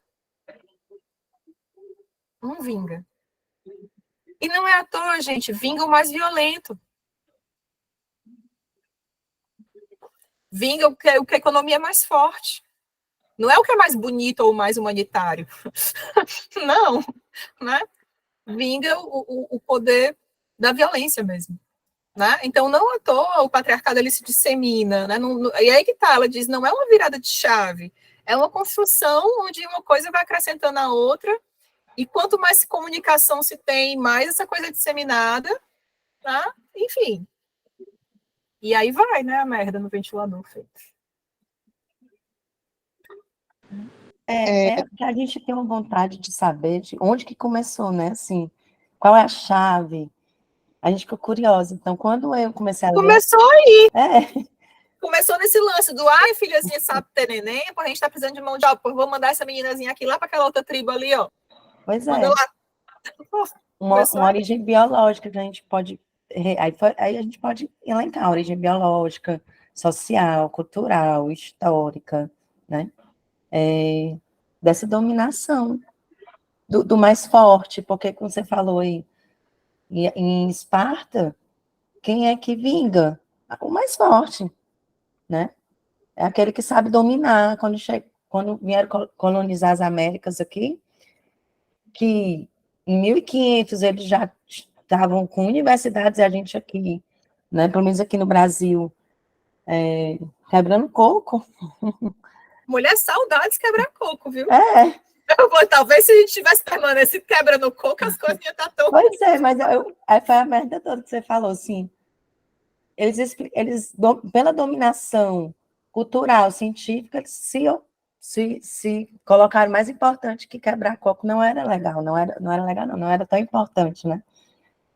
Não vinga. E não é à toa, gente, vinga o mais violento. Vinga o que a economia é mais forte. Não é o que é mais bonito ou mais humanitário. Não, né? Vinga o poder da violência mesmo. Né? Então, não à toa o patriarcado ele se dissemina. Né? E aí que tá, ela diz, não é uma virada de chave, é uma construção onde uma coisa vai acrescentando a outra, e quanto mais comunicação se tem, mais essa coisa é disseminada, tá? Enfim. E aí vai, né, a merda no ventilador feito. Porque a gente tem uma vontade de saber de onde que começou, né? Assim, qual é a chave? A gente ficou curiosa. Então, quando eu comecei a ler... Começou aí! Começou nesse lance do, ai, filhazinha sabe ter neném, pô, a gente tá precisando de mão de obra, pô, vou mandar essa meninazinha aqui lá para aquela outra tribo ali, ó. Pois Manda lá. Uma origem biológica que a gente pode... Aí a gente pode elencar a origem biológica, social, cultural, histórica, né? Dessa dominação do mais forte, porque, como você falou aí, em Esparta, quem é que vinga? O mais forte, né? É aquele que sabe dominar. Quando vieram colonizar as Américas aqui, que em 1500 eles já estavam com universidades e a gente aqui, né? Pelo menos aqui no Brasil, quebrando coco. Mulher, saudades quebrar coco, viu? Talvez se a gente tivesse permanecido quebrando coco, as coisas iam estar tão... Pois é, mas foi a merda toda que você falou, assim. Eles pela dominação cultural, científica, eles se colocaram mais importante que quebrar coco. Não era legal, não era legal, não era tão importante, né?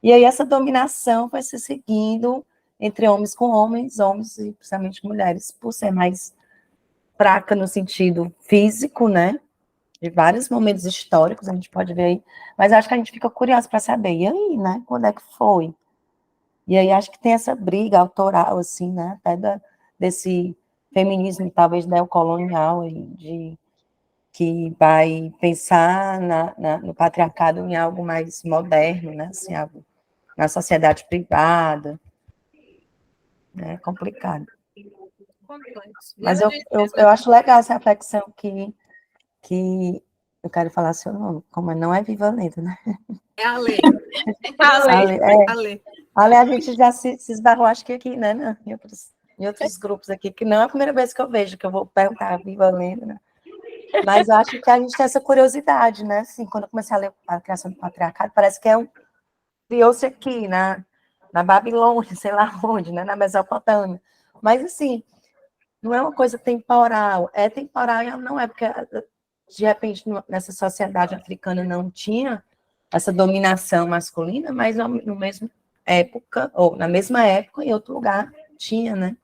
E aí essa dominação foi se seguindo entre homens com homens e principalmente mulheres, por ser mais fraca no sentido físico, né? De vários momentos históricos, a gente pode ver aí, mas acho que a gente fica curioso para saber, e aí, né? Quando é que foi? E aí acho que tem essa briga autoral, assim, né? Até desse feminismo, talvez, neocolonial, que vai pensar no patriarcado em algo mais moderno, né? Assim, algo na sociedade privada. É complicado. Mas eu acho legal essa reflexão que eu quero falar seu nome, como não é Vivalendo, né? É a lei. A lei, a gente já se esbarrou, acho que aqui, né? Em outros grupos aqui, que não é a primeira vez que eu vejo, que eu vou perguntar a Vivalendo, né? Mas eu acho que a gente tem essa curiosidade, né? Assim, quando eu comecei a ler a criação do patriarcado, parece que criou-se aqui, na Babilônia, sei lá onde, né? Na Mesopotâmia. Mas, assim, não é uma coisa temporal. É temporal, não é porque, de repente, nessa sociedade africana não tinha essa dominação masculina, mas no mesmo época, ou na mesma época, em outro lugar, tinha, né?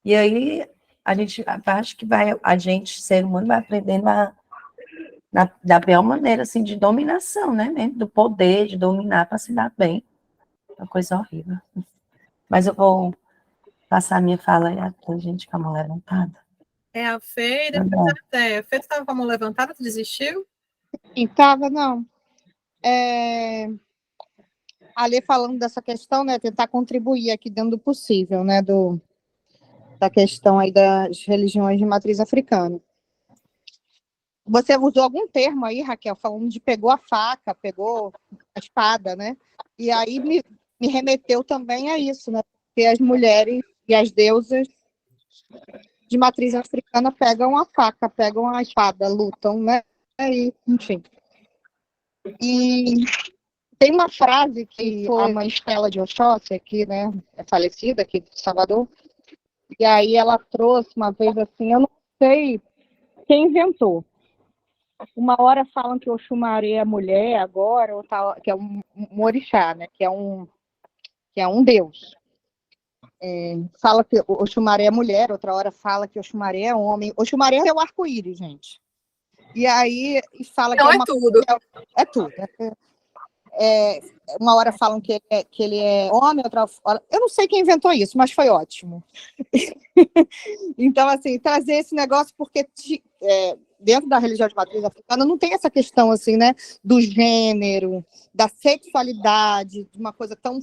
E aí, acho que a gente, ser humano, vai aprendendo da pior maneira, assim, de dominação, né? Do poder, de dominar para se dar bem. Uma coisa horrível. Mas eu vou passar a minha fala aí, a gente com a mão levantada. É a Fê, e depois a Té. A Fê, tu estava com a mão levantada, tu desistiu? Estava, não. A Lê falando dessa questão, né, tentar contribuir aqui dentro do possível, né, da questão aí das religiões de matriz africana. Você usou algum termo aí, Raquel, falando de pegou a faca, pegou a espada, né? E aí me remeteu também a isso, né? Porque as mulheres e as deusas de matriz africana pegam a faca, pegam a espada, lutam, né? E, enfim. E tem uma frase que a mãe Estela de Oxóssi, aqui, né, é falecida, aqui de Salvador, e aí ela trouxe uma vez assim, eu não sei quem inventou. Uma hora falam que Oxumaré é mulher agora, ou tal, que é um orixá, né, que é um deus. Fala que Oxumaré é mulher, outra hora fala que Oxumaré é homem. Oxumaré é o arco-íris, gente. E aí e fala que Não é é uma tudo. é tudo. Uma hora falam que ele é homem, outra hora. Eu não sei quem inventou isso, mas foi ótimo. Então, assim, trazer esse negócio, porque dentro da religião de matriz africana não tem essa questão, assim, né, do gênero, da sexualidade, de uma coisa tão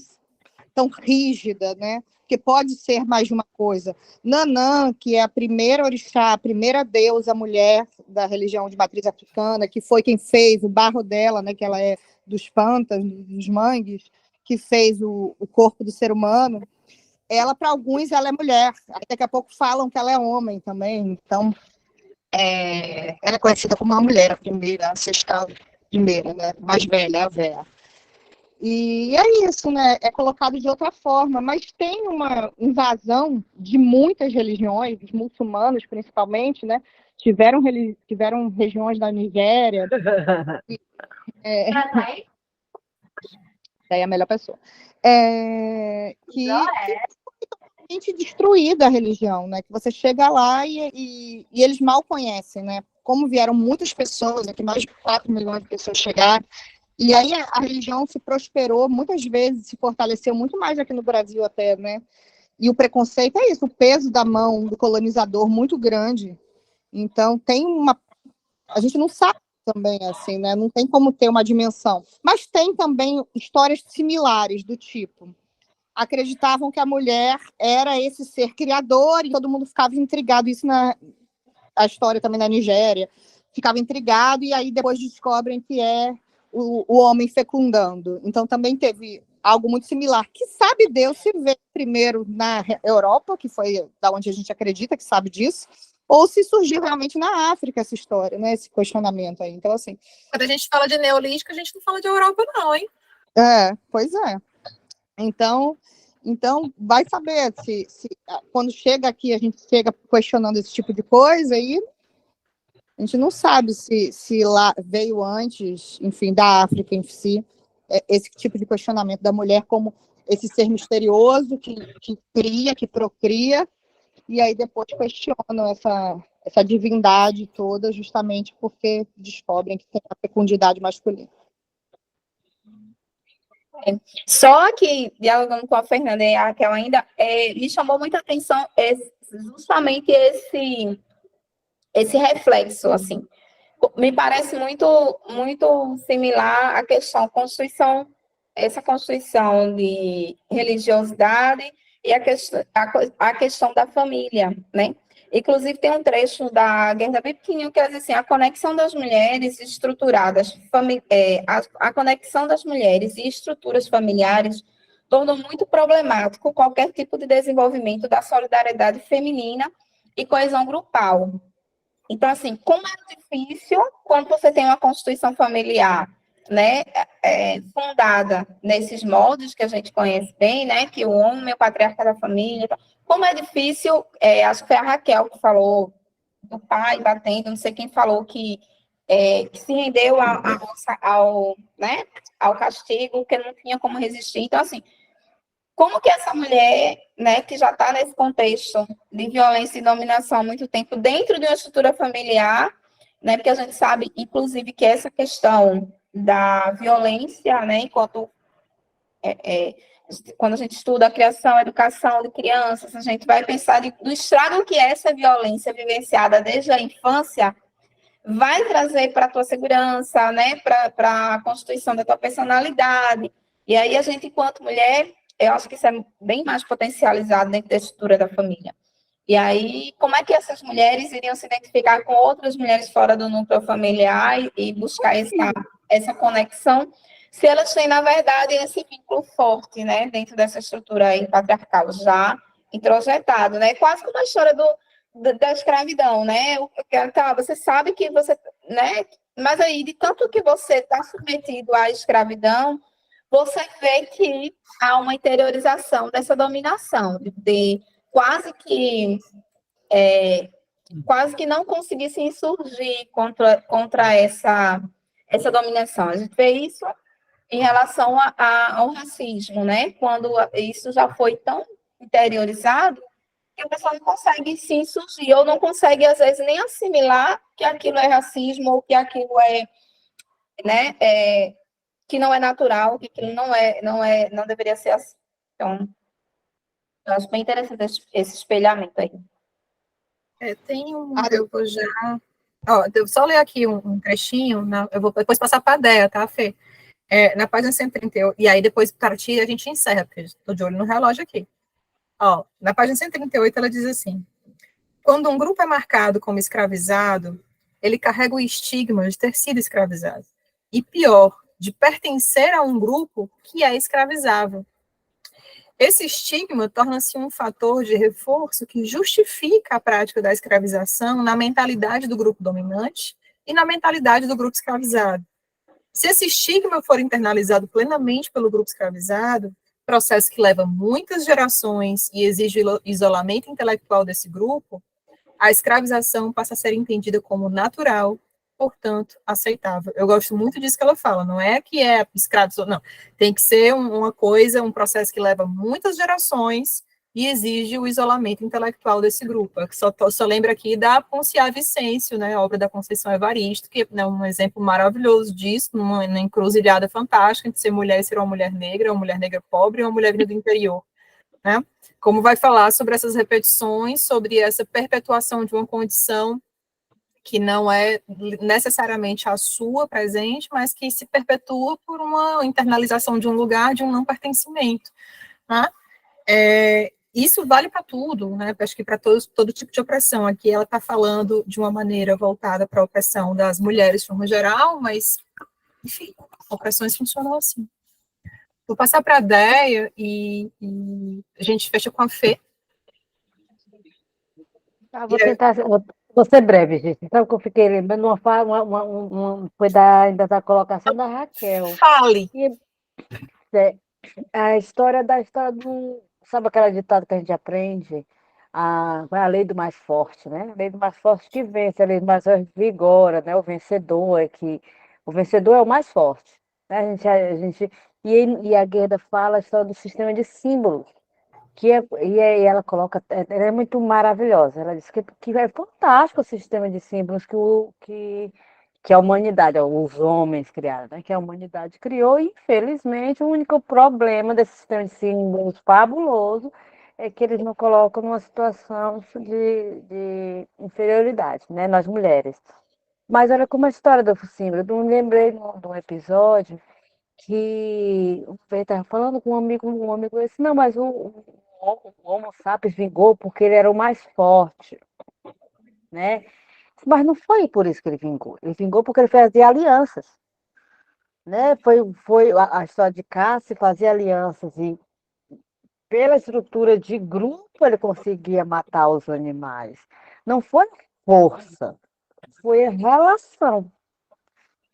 rígida, né? Que pode ser mais de uma coisa. Nanã, que é a primeira orixá, a primeira deusa mulher da religião de matriz africana, que foi quem fez o barro dela, né? Que ela é dos pântanos, dos mangues, que fez o corpo do ser humano. Ela, para alguns, ela é mulher. Aí, daqui a pouco falam que ela é homem também. Então, ela é conhecida como uma mulher, a primeira, a ancestral primeira, né? Mais velha, a véia. E é isso, né? É colocado de outra forma, mas tem uma invasão de muitas religiões, os muçulmanos principalmente, né? Tiveram regiões da Nigéria, é a melhor pessoa, que totalmente destruída a religião, né? Que você chega lá e eles mal conhecem, né? Como vieram muitas pessoas, que mais de 4 milhões de pessoas chegaram. E aí a religião se prosperou muitas vezes, se fortaleceu muito mais aqui no Brasil até, né? E o preconceito é isso, o peso da mão do colonizador muito grande. Então a gente não sabe também assim, né? Não tem como ter uma dimensão. Mas tem também histórias similares do tipo, acreditavam que a mulher era esse ser criador e todo mundo ficava intrigado, isso a história também na Nigéria, ficava intrigado e aí depois descobrem que é o homem fecundando. Então, também teve algo muito similar. Que sabe Deus se vê primeiro na Europa, que foi da onde a gente acredita que sabe disso, ou se surgiu realmente na África essa história, né? Esse questionamento aí. Então, assim... Quando a gente fala de neolítico, a gente não fala de Europa, não, hein? Pois é. Então vai saber se quando chega aqui, a gente chega questionando esse tipo de coisa e a gente não sabe se lá veio antes, enfim, da África em si, esse tipo de questionamento da mulher como esse ser misterioso que cria, que procria, e aí depois questionam essa divindade toda, justamente porque descobrem que tem a fecundidade masculina. Só que, dialogando com a Fernanda e a Raquel ainda, me chamou muita atenção justamente esse reflexo, assim. Me parece muito, muito similar à questão essa constituição de religiosidade e a questão da família, né? Inclusive, tem um trecho da Gerda Bipkin que diz assim, a conexão das mulheres estruturadas, a conexão das mulheres e estruturas familiares tornam muito problemático qualquer tipo de desenvolvimento da solidariedade feminina e coesão grupal. Então, assim, como é difícil quando você tem uma constituição familiar, né, fundada nesses moldes que a gente conhece bem, né, que o homem é o patriarca da família, como é difícil, acho que foi a Raquel que falou do pai batendo, não sei quem falou que se rendeu né, ao castigo, que não tinha como resistir. Então, assim, como que essa mulher, né, que já está nesse contexto de violência e dominação há muito tempo, dentro de uma estrutura familiar, né, porque a gente sabe, inclusive, que essa questão da violência, né, quando a gente estuda a criação, a educação de crianças, a gente vai pensar do estrago que essa violência vivenciada desde a infância vai trazer para a tua segurança, né, para a constituição da tua personalidade. E aí a gente, enquanto mulher, eu acho que isso é bem mais potencializado dentro da estrutura da família. E aí, como é que essas mulheres iriam se identificar com outras mulheres fora do núcleo familiar e buscar essa conexão, se elas têm, na verdade, esse vínculo forte, né, dentro dessa estrutura aí patriarcal, já introjetado, né? Quase como a história da escravidão, né? Tá, você sabe que você, né? Mas aí, de tanto que você está submetido à escravidão, você vê que há uma interiorização dessa dominação, de quase que não conseguir se insurgir contra essa dominação. A gente vê isso em relação ao racismo, né? Quando isso já foi tão interiorizado e a pessoa não consegue se insurgir, ou não consegue, às vezes, nem assimilar que aquilo é racismo, ou que aquilo né, que não é natural, que aquilo não deveria ser assim. Então, eu acho bem interessante esse espelhamento aí. Tem eu vou já... Ó, eu só ler aqui um trechinho, eu vou depois passar para a Déia, tá, Fê? Na página 138, e aí depois, partir, a gente encerra, porque estou de olho no relógio aqui. Ó, na página 138, ela diz assim: quando um grupo é marcado como escravizado, ele carrega o estigma de ter sido escravizado. E pior, de pertencer a um grupo que é escravizável. Esse estigma torna-se um fator de reforço que justifica a prática da escravização na mentalidade do grupo dominante e na mentalidade do grupo escravizado. Se esse estigma for internalizado plenamente pelo grupo escravizado, processo que leva muitas gerações e exige isolamento intelectual desse grupo, a escravização passa a ser entendida como natural, portanto, aceitável. Eu gosto muito disso que ela fala, não é que é escravo, não. Tem que ser uma coisa, um processo que leva muitas gerações e exige o isolamento intelectual desse grupo. Eu só lembro aqui da Ponciá Vicêncio, né, a obra da Conceição Evaristo, que é um exemplo maravilhoso disso, numa encruzilhada fantástica entre ser mulher e ser uma mulher negra pobre e uma mulher vinda do interior, né? Como vai falar sobre essas repetições, sobre essa perpetuação de uma condição que não é necessariamente a sua presente, mas que se perpetua por uma internalização de um lugar, de um não pertencimento, né? Isso vale para tudo, né? Acho que para todo tipo de opressão. Aqui ela está falando de uma maneira voltada para a opressão das mulheres de forma geral, mas, enfim, opressões funcionam assim. Vou passar para a Déia e a gente fecha com a Fê. Vou tentar, vou ser breve, gente. Sabe o que eu fiquei lembrando? Foi ainda da colocação da Raquel. Fale! E, a história do. Sabe aquela ditado que a gente aprende? A lei do mais forte, né? A lei do mais forte que vence, a lei do mais forte vigora, né? O vencedor é o mais forte. Né? E a Guerda fala a história do sistema de símbolos. E ela coloca, ela é muito maravilhosa. Ela diz que é fantástico o sistema de símbolos que a humanidade, os homens criaram, né? Que a humanidade criou, e infelizmente o único problema desse sistema de símbolos fabuloso é que eles não colocam numa situação de inferioridade, né? Nós mulheres. Mas olha como a história do símbolo, eu me lembrei de um episódio que eu estava falando com um amigo disse, não, mas o Homo sapiens vingou porque ele era o mais forte, né? Mas não foi por isso que ele vingou porque ele fazia alianças, né? Foi a história de caça e fazia alianças, e pela estrutura de grupo ele conseguia matar os animais. Não foi força, foi a relação.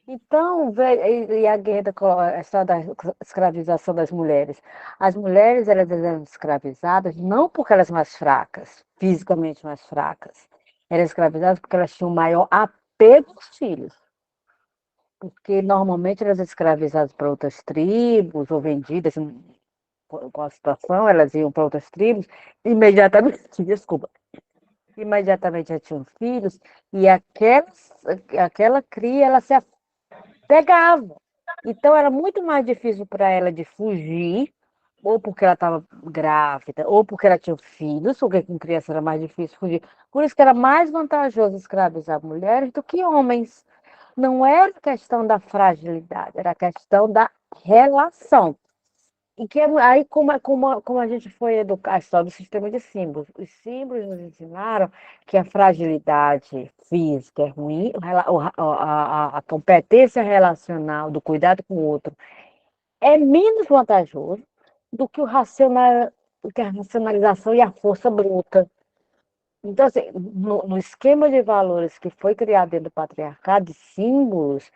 Então, e a Guerra a história da escravização das mulheres. As mulheres elas eram escravizadas não porque elas eram mais fracas, fisicamente mais fracas. Eram escravizadas porque elas tinham maior apego aos filhos. Porque normalmente elas eram escravizadas para outras tribos ou vendidas com a situação, elas iam para outras tribos, imediatamente, desculpa, imediatamente já tinham filhos, e aquela cria, ela se pegava. Então era muito mais difícil para ela de fugir, ou porque ela estava grávida, ou porque ela tinha filhos, porque com criança era mais difícil fugir. Por isso que era mais vantajoso escravizar mulheres do que homens. Não era questão da fragilidade, era questão da relação. E que aí, como a gente foi educar a história do sistema de símbolos, os símbolos nos ensinaram que a fragilidade física é ruim, a competência relacional, do cuidado com o outro, é menos vantajoso do que a racionalização e a força bruta. Então, assim, no esquema de valores que foi criado dentro do patriarcado, de símbolos,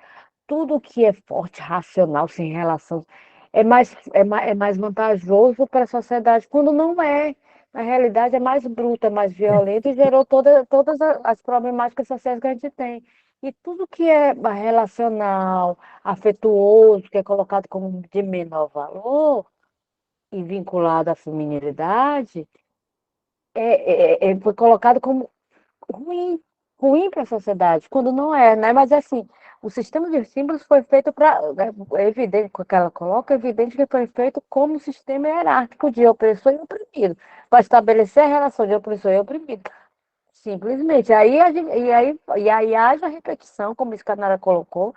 tudo que é forte, racional, sem relação, é mais vantajoso para a sociedade, quando não é. Na realidade, é mais bruta, é mais violenta e gerou todas as problemáticas sociais que a gente tem. E tudo que é relacional, afetuoso, que é colocado como de menor valor e vinculado à feminilidade, foi colocado como ruim, ruim para a sociedade, quando não é, né? Mas assim, o sistema de símbolos foi feito para, é evidente, com que ela coloca, é evidente que foi feito como um sistema hierárquico de opressor e oprimido, para estabelecer a relação de opressor e oprimido. Simplesmente. E aí haja repetição, como a Canara colocou,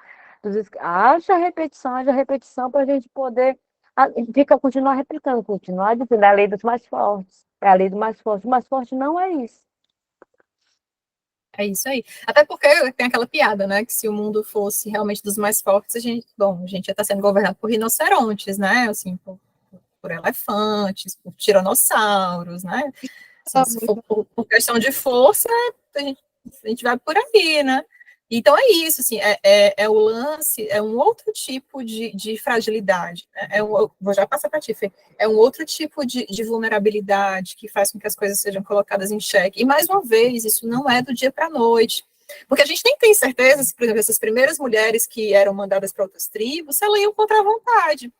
haja repetição para a gente poder continuar replicando, continuar dizendo, é a lei dos mais fortes, é a lei do mais forte. O mais forte não é isso. É isso aí. Até porque tem aquela piada, né? Que se o mundo fosse realmente dos mais fortes, a gente já está sendo governado por rinocerontes, né? Assim, por elefantes, por tiranossauros, né? Assim, se for por questão de força, a gente vai por aí, né? Então é isso, assim, é o lance, é um outro tipo de fragilidade, né? Vou já passar para ti, Fê. É um outro tipo de vulnerabilidade que faz com que as coisas sejam colocadas em xeque. E, mais uma vez, isso não é do dia para a noite. Porque a gente nem tem certeza se, por exemplo, essas primeiras mulheres que eram mandadas para outras tribos, se elas iam contra a vontade.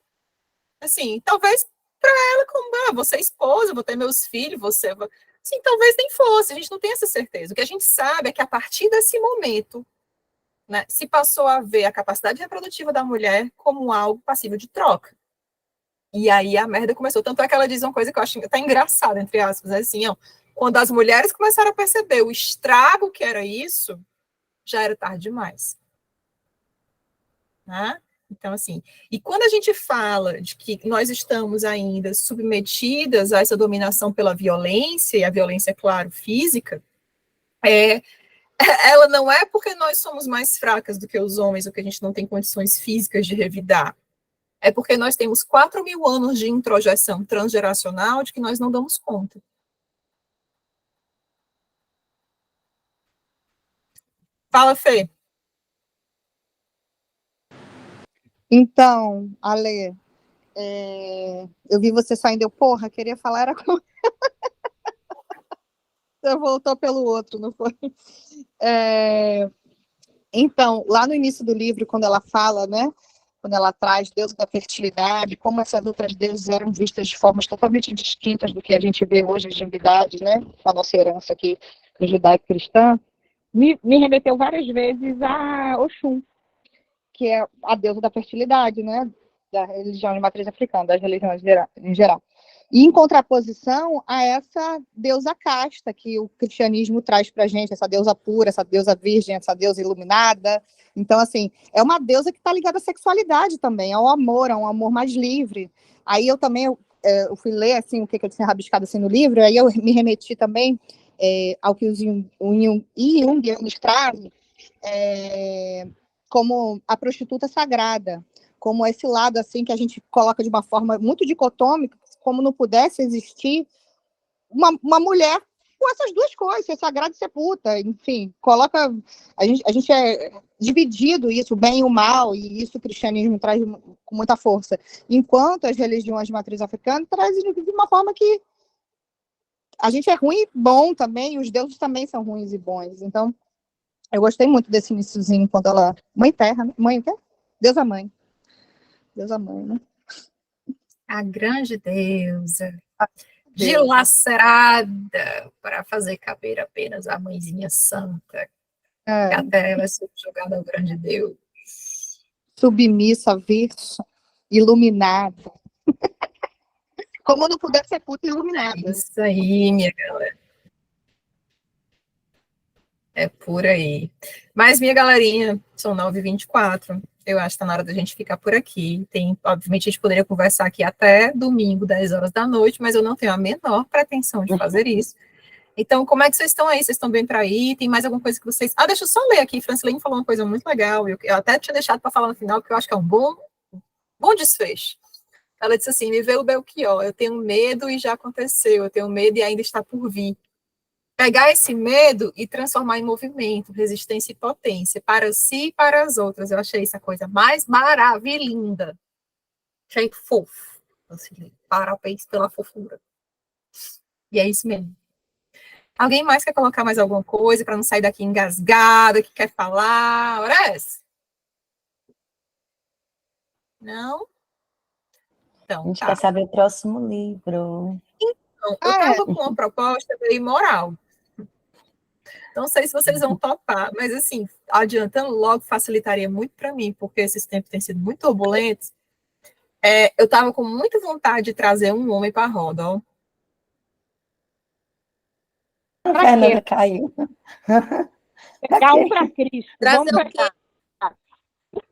Assim, talvez para ela, como, vou ser esposa, vou ter meus filhos, Sim, talvez nem fosse, a gente não tem essa certeza. O que a gente sabe é que a partir desse momento, né, se passou a ver a capacidade reprodutiva da mulher como algo passível de troca. E aí a merda começou. Tanto é que ela diz uma coisa que eu acho até engraçada, entre aspas, assim, ó, quando as mulheres começaram a perceber o estrago que era isso, já era tarde demais. Né? Então, assim, e quando a gente fala de que nós estamos ainda submetidas a essa dominação pela violência, e a violência, é claro, física, ela não é porque nós somos mais fracas do que os homens, ou que a gente não tem condições físicas de revidar. É porque nós temos 4.000 anos de introjeção transgeracional de que nós não damos conta. Fala, Fê. Então, Ale, eu vi você saindo, porra, queria falar, era com... Você voltou pelo outro, não foi? Então, lá no início do livro, quando ela fala, né, quando ela traz Deus da fertilidade, como essas outras deuses eram vistas de formas totalmente distintas do que a gente vê hoje as divindades, né, a nossa herança aqui judaico-cristã, me remeteu várias vezes a Oxum, que é a deusa da fertilidade, né, da religião de matriz africana, das religiões em geral. E em contraposição a essa deusa casta que o cristianismo traz para a gente, essa deusa pura, essa deusa virgem, essa deusa iluminada. Então, assim, é uma deusa que está ligada à sexualidade também, ao amor, a um amor mais livre. Aí eu também eu fui ler assim, o que eu tinha rabiscado assim, no livro, aí eu me remeti também ao que os jungianos trazem, como a prostituta sagrada, como esse lado assim que a gente coloca de uma forma muito dicotômica, como não pudesse existir uma mulher com essas duas coisas, ser sagrada e ser puta, enfim, coloca, a gente é dividido isso, o bem e o mal, e isso o cristianismo traz com muita força, enquanto as religiões de matriz africana trazem de uma forma que a gente é ruim e bom também, e os deuses também são ruins e bons, então eu gostei muito desse iniciozinho, quando ela, mãe terra, né? Mãe o quê? Deus a mãe, né? A grande deusa, Deus. dilacerada para fazer caber apenas a mãezinha santa, que até ela é subjugada ao grande Deus. Submissa, virsa, iluminada. Como não puder ser puta iluminada. Isso aí, minha galera. É por aí. Mas, minha galerinha, são 9h24. Eu acho que está na hora da gente ficar por aqui. Obviamente, a gente poderia conversar aqui até domingo, 10 horas da noite, mas eu não tenho a menor pretensão de fazer isso. Então, como é que vocês estão aí? Vocês estão bem para aí? Tem mais alguma coisa que vocês... deixa eu só ler aqui. Francilene falou uma coisa muito legal. Eu até tinha deixado para falar no final, porque eu acho que é um bom desfecho. Ela disse assim, me veio o Belchior, eu tenho medo e já aconteceu, eu tenho medo e ainda está por vir. Pegar esse medo e transformar em movimento, resistência e potência, para si e para as outras. Eu achei essa coisa mais maravilhosa. Achei fofo. Assim, parabéns pela fofura. E é isso mesmo. Alguém mais quer colocar mais alguma coisa para não sair daqui engasgada, que quer falar? Ores? Não? Então, A gente tá. quer saber o próximo livro. eu estava com uma proposta meio imoral. Não sei se vocês vão topar, mas assim, adiantando logo, facilitaria muito para mim, porque esses tempos têm sido muito turbulentos. Eu estava com muita vontade de trazer um homem para a roda, ó. A Pra Fernanda quê? caiu. Pegar um para Cristo. Trazer Vamos o quê? pegar.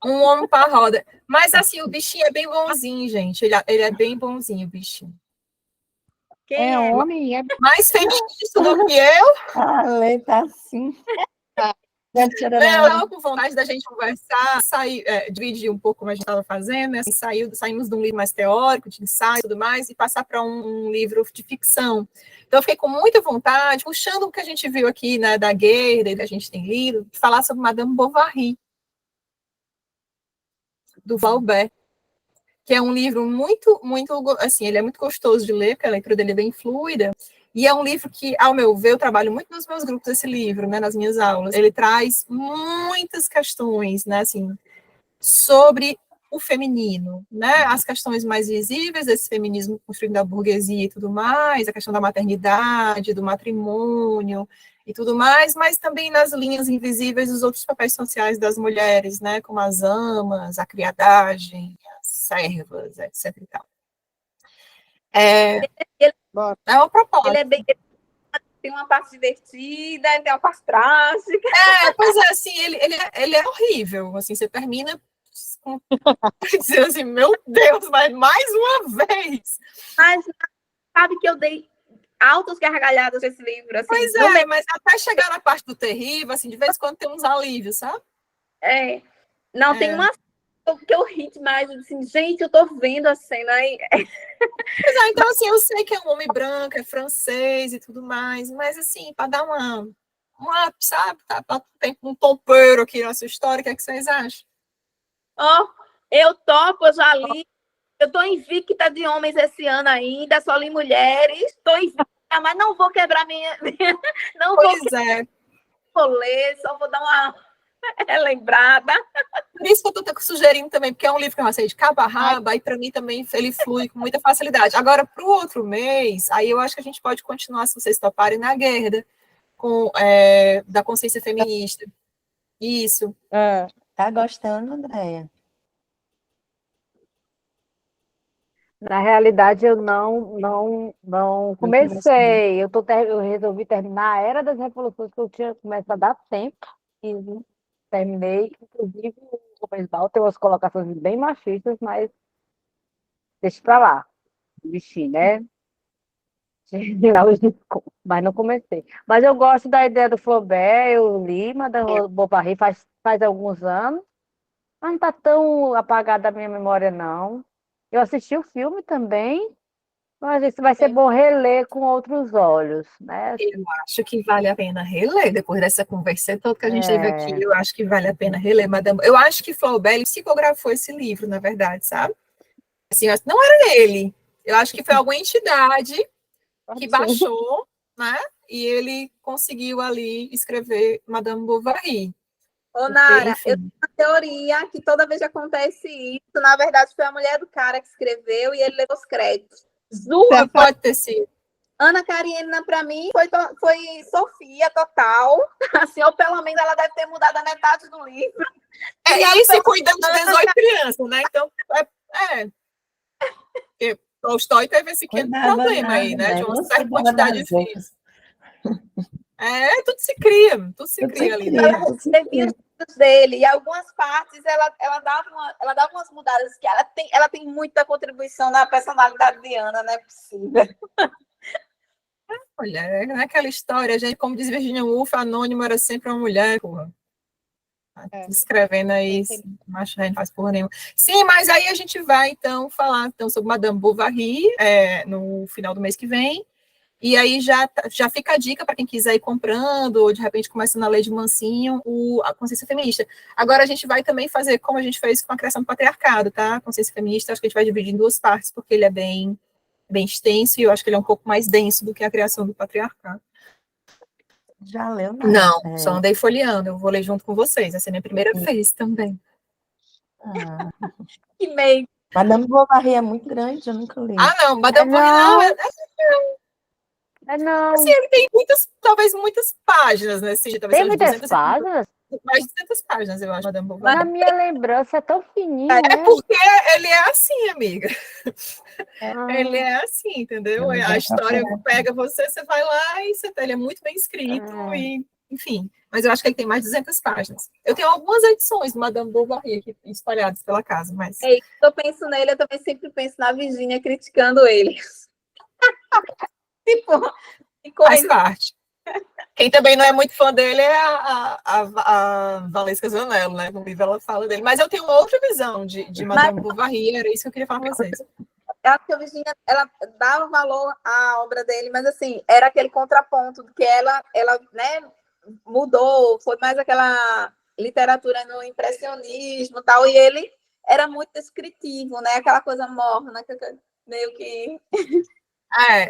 Um homem para a roda. Mas assim, o bichinho é bem bonzinho, gente. Ele é bem bonzinho, o bichinho. Quem É é? homem, é Mais feminista do que eu. A Lê tá assim. Eu estava com vontade da gente conversar, dividir um pouco como a gente estava fazendo, né? Assim, saímos de um livro mais teórico, de ensaio e tudo mais, e passar para um livro de ficção. Então, eu fiquei com muita vontade, puxando o que a gente viu aqui, né, da Guerra, que a gente tem lido, de falar sobre Madame Bovary, do Valbert, que é um livro muito, muito, assim, ele é muito gostoso de ler, porque a leitura dele é bem fluida, e é um livro que, ao meu ver, eu trabalho muito nos meus grupos esse livro, né, nas minhas aulas. Ele traz muitas questões, né, assim, sobre o feminino, né, as questões mais visíveis desse feminismo construído da burguesia e tudo mais, a questão da maternidade, do matrimônio e tudo mais, mas também nas linhas invisíveis dos outros papéis sociais das mulheres, né, como as amas, a criadagem, as servas, etc. E tal. É uma proposta. Ele é bem. Tem uma parte divertida, tem uma parte trágica. Pois é, assim, ele é horrível, assim, você termina com dizendo assim, meu Deus, mas mais uma vez. Mas sabe que eu dei altas gargalhadas nesse livro, assim. Pois mas até chegar na parte do terrível, assim, de vez em quando tem uns alívios, sabe? Não, tem uma que eu ri demais, assim, gente, eu tô vendo a cena aí. Pois então, assim, eu sei que é um homem branco, é francês e tudo mais, mas, assim, para dar um up, sabe? Tem um tompeiro aqui na sua história, o que é que vocês acham? Eu topo, eu já li. Eu tô invicta de homens esse ano ainda, só li mulheres. Tô invicta, mas não vou quebrar não vou ler, só vou dar uma relembrada. Por isso que eu estou sugerindo também, porque é um livro que eu sei de cabo a rabo, aí para mim também ele flui com muita facilidade. Agora, para o outro mês, aí eu acho que a gente pode continuar, se vocês toparem, na Guerra, da consciência feminista. Isso. Tá gostando, Andréia? Na realidade, eu não comecei. Eu resolvi terminar a Era das Revoluções, que eu tinha começado há tempo, e terminei. Inclusive, o Rubens Bal tem umas colocações bem machistas, mas deixa pra lá, bichinho, né? Mas não comecei. Mas eu gosto da ideia do Flaubert, eu li Madame Bovary faz alguns anos, mas não está tão apagada da minha memória, não. Eu assisti o filme também, mas isso vai ser bom reler com outros olhos, né? Eu acho que vale a pena reler, depois dessa conversa toda que a gente teve aqui, eu acho que vale a pena reler, Madame. Eu acho que Flaubert psicografou esse livro, na verdade, sabe? Assim, não era ele. Eu acho que foi alguma entidade que baixou, né? E ele conseguiu ali escrever Madame Bovary. Nara, eu tenho uma teoria que toda vez que acontece isso, na verdade foi a mulher do cara que escreveu e ele levou os créditos. Pode ter sido. Ana Karenina, para mim, foi Sofia total. Assim, ou pelo menos ela deve ter mudado a metade do livro. Isso cuidando de 18 crianças, né? Então, Porque Tolstói teve esse problema aí, né? De uma certa quantidade de filhos. Tudo se cria ali. Ela recebia os livros dele, e algumas partes ela dava umas mudadas, que ela tem muita contribuição na personalidade de Ana, não é possível. Olha, naquela história, gente, como diz Virginia Woolf, anônimo era sempre uma mulher, porra. Escrevendo aí, acho que não faz porra nenhuma. Sim, mas aí a gente vai, então, falar sobre Madame Bovary no final do mês que vem, e aí já fica a dica para quem quiser ir comprando, ou de repente começando a ler de mansinho, a consciência feminista. Agora a gente vai também fazer, como a gente fez com a criação do patriarcado, tá? A consciência feminista, acho que a gente vai dividir em duas partes, porque ele é bem extenso, e eu acho que ele é um pouco mais denso do que a criação do patriarcado. Já leu? Não, só andei folheando, eu vou ler junto com vocês, essa é a minha primeira vez também. Que meio. Madame Bovary é muito grande, eu nunca li. Não, Madame Bovary não, Não, Assim, ele tem talvez muitas páginas, né? Assim, talvez tem umas muitas 200, páginas. mais de 200 páginas, eu acho, Madame Na Bovary. minha lembrança é tão fininho, É né? porque ele é assim, amiga. Ele Ah, é assim, entendeu? Eu A vou história procurar. pega você, você vai lá e ele é muito bem escrito, é. e, enfim. Mas eu acho que ele tem mais de 200 páginas. Eu tenho algumas edições do Madame Bovary aqui espalhadas pela casa, mas É isso que eu penso nele, eu também sempre penso na Virgínia criticando ele. Tipo, ficou faz parte. Quem também não é muito fã dele é a Valesca Zanello, né? No livro ela fala dele. Mas eu tenho uma outra visão de Mas Madame Bovary, era isso que eu queria falar para vocês. eu acho que a Virgínia, ela dava valor à obra dele, mas assim, era aquele contraponto, que ela né, mudou, foi mais aquela literatura no impressionismo e tal, e ele era muito descritivo, né? Aquela coisa morna, meio que...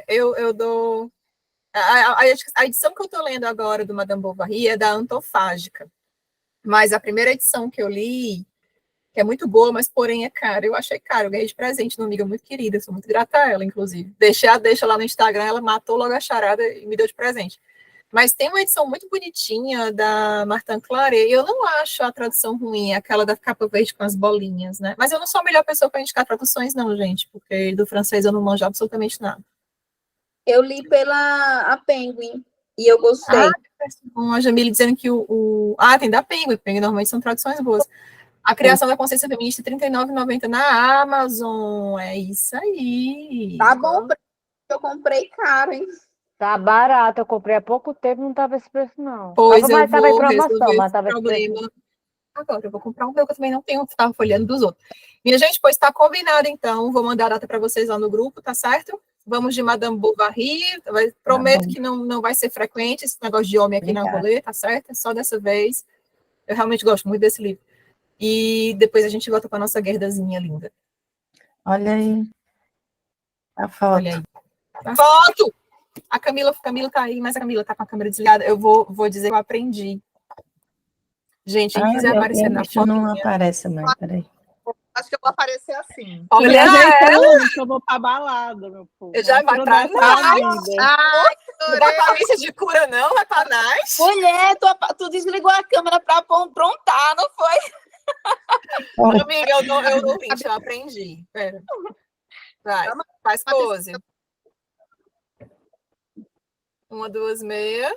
Eu dou... A edição que eu estou lendo agora do Madame Bovary é da Antofágica. Mas a primeira edição que eu li, que é muito boa, mas porém é cara. Eu achei caro, eu ganhei de presente de uma amiga muito querida, sou muito grata a ela, inclusive. Deixa lá no Instagram, ela matou logo a charada e me deu de presente. Mas tem uma edição muito bonitinha da Martin Claret. Eu não acho a tradução ruim, aquela da capa verde com as bolinhas, né? Mas eu não sou a melhor pessoa para indicar traduções, não, gente, porque do francês eu não manjo absolutamente nada. Eu li pela a Penguin e eu gostei. Com a Jamile dizendo que tem da Penguin. Penguin normalmente são traduções boas. A Criação da Consciência Feminista, R$ 39,90 na Amazon. É isso aí. Tá bom, eu comprei caro, hein? Tá barato, eu comprei há pouco tempo, não tava esse preço, não. Pois eu Mas tava em vou promoção, resolver mas esse tava esse preço. problema agora. Eu vou comprar um meu que eu também não tenho, que estava folheando dos outros. Minha gente, pois está combinado, então. Vou mandar a data para vocês lá no grupo, tá certo? Vamos de Madame Bovary. Prometo que não vai ser frequente esse negócio de homem aqui na rolê, tá certo? É só dessa vez. Eu realmente gosto muito desse livro. E depois a gente volta para nossa guerdazinha linda. Olha aí a foto. Olha aí. A foto! A Camila tá aí, mas a Camila tá com a câmera desligada. Eu vou dizer que eu aprendi. Gente, quem quiser aparecer na foto. Não aparece mais, peraí. Acho que eu vou aparecer assim. Olha ela! Que eu vou pra balada, meu povo. Eu já vai pra Nice. Ai, Não vai pra lista de cura, não? Vai pra Nice. Mulher, tu desligou a câmera pra aprontar, não foi? Amiga, eu não vi, eu aprendi. Pera. Vai, faz pose. 1, 2, meia.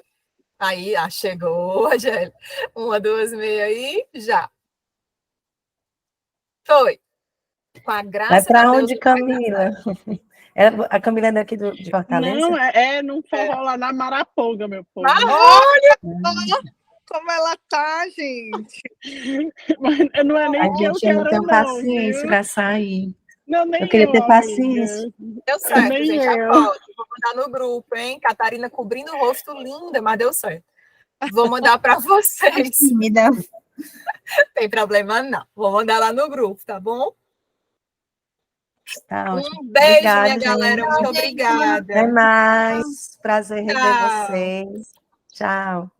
Aí, chegou, Angélica. 1, 2, meia aí, já. Foi. Com a graça Vai pra de onde, Deus, Camila? A Camila é daqui de Fortaleza? Não, num forró lá na Maraponga, meu povo. olha como ela tá, gente. Mas não é nem Ai, que eu gente, eu não quero, tenho não, paciência viu? para sair. Não, nem Eu queria ter amiga. paciência. Deu certo, Nem gente. eu. Aposto. Vou mandar no grupo, hein? Catarina cobrindo o rosto, linda, mas deu certo. Vou mandar para vocês. Tímida. Tem problema, não. Vou mandar lá no grupo, tá bom? Tá ótimo. Um beijo, Obrigada, minha galera. gente. Muito obrigada. Até mais. Prazer rever Tchau. vocês. Tchau.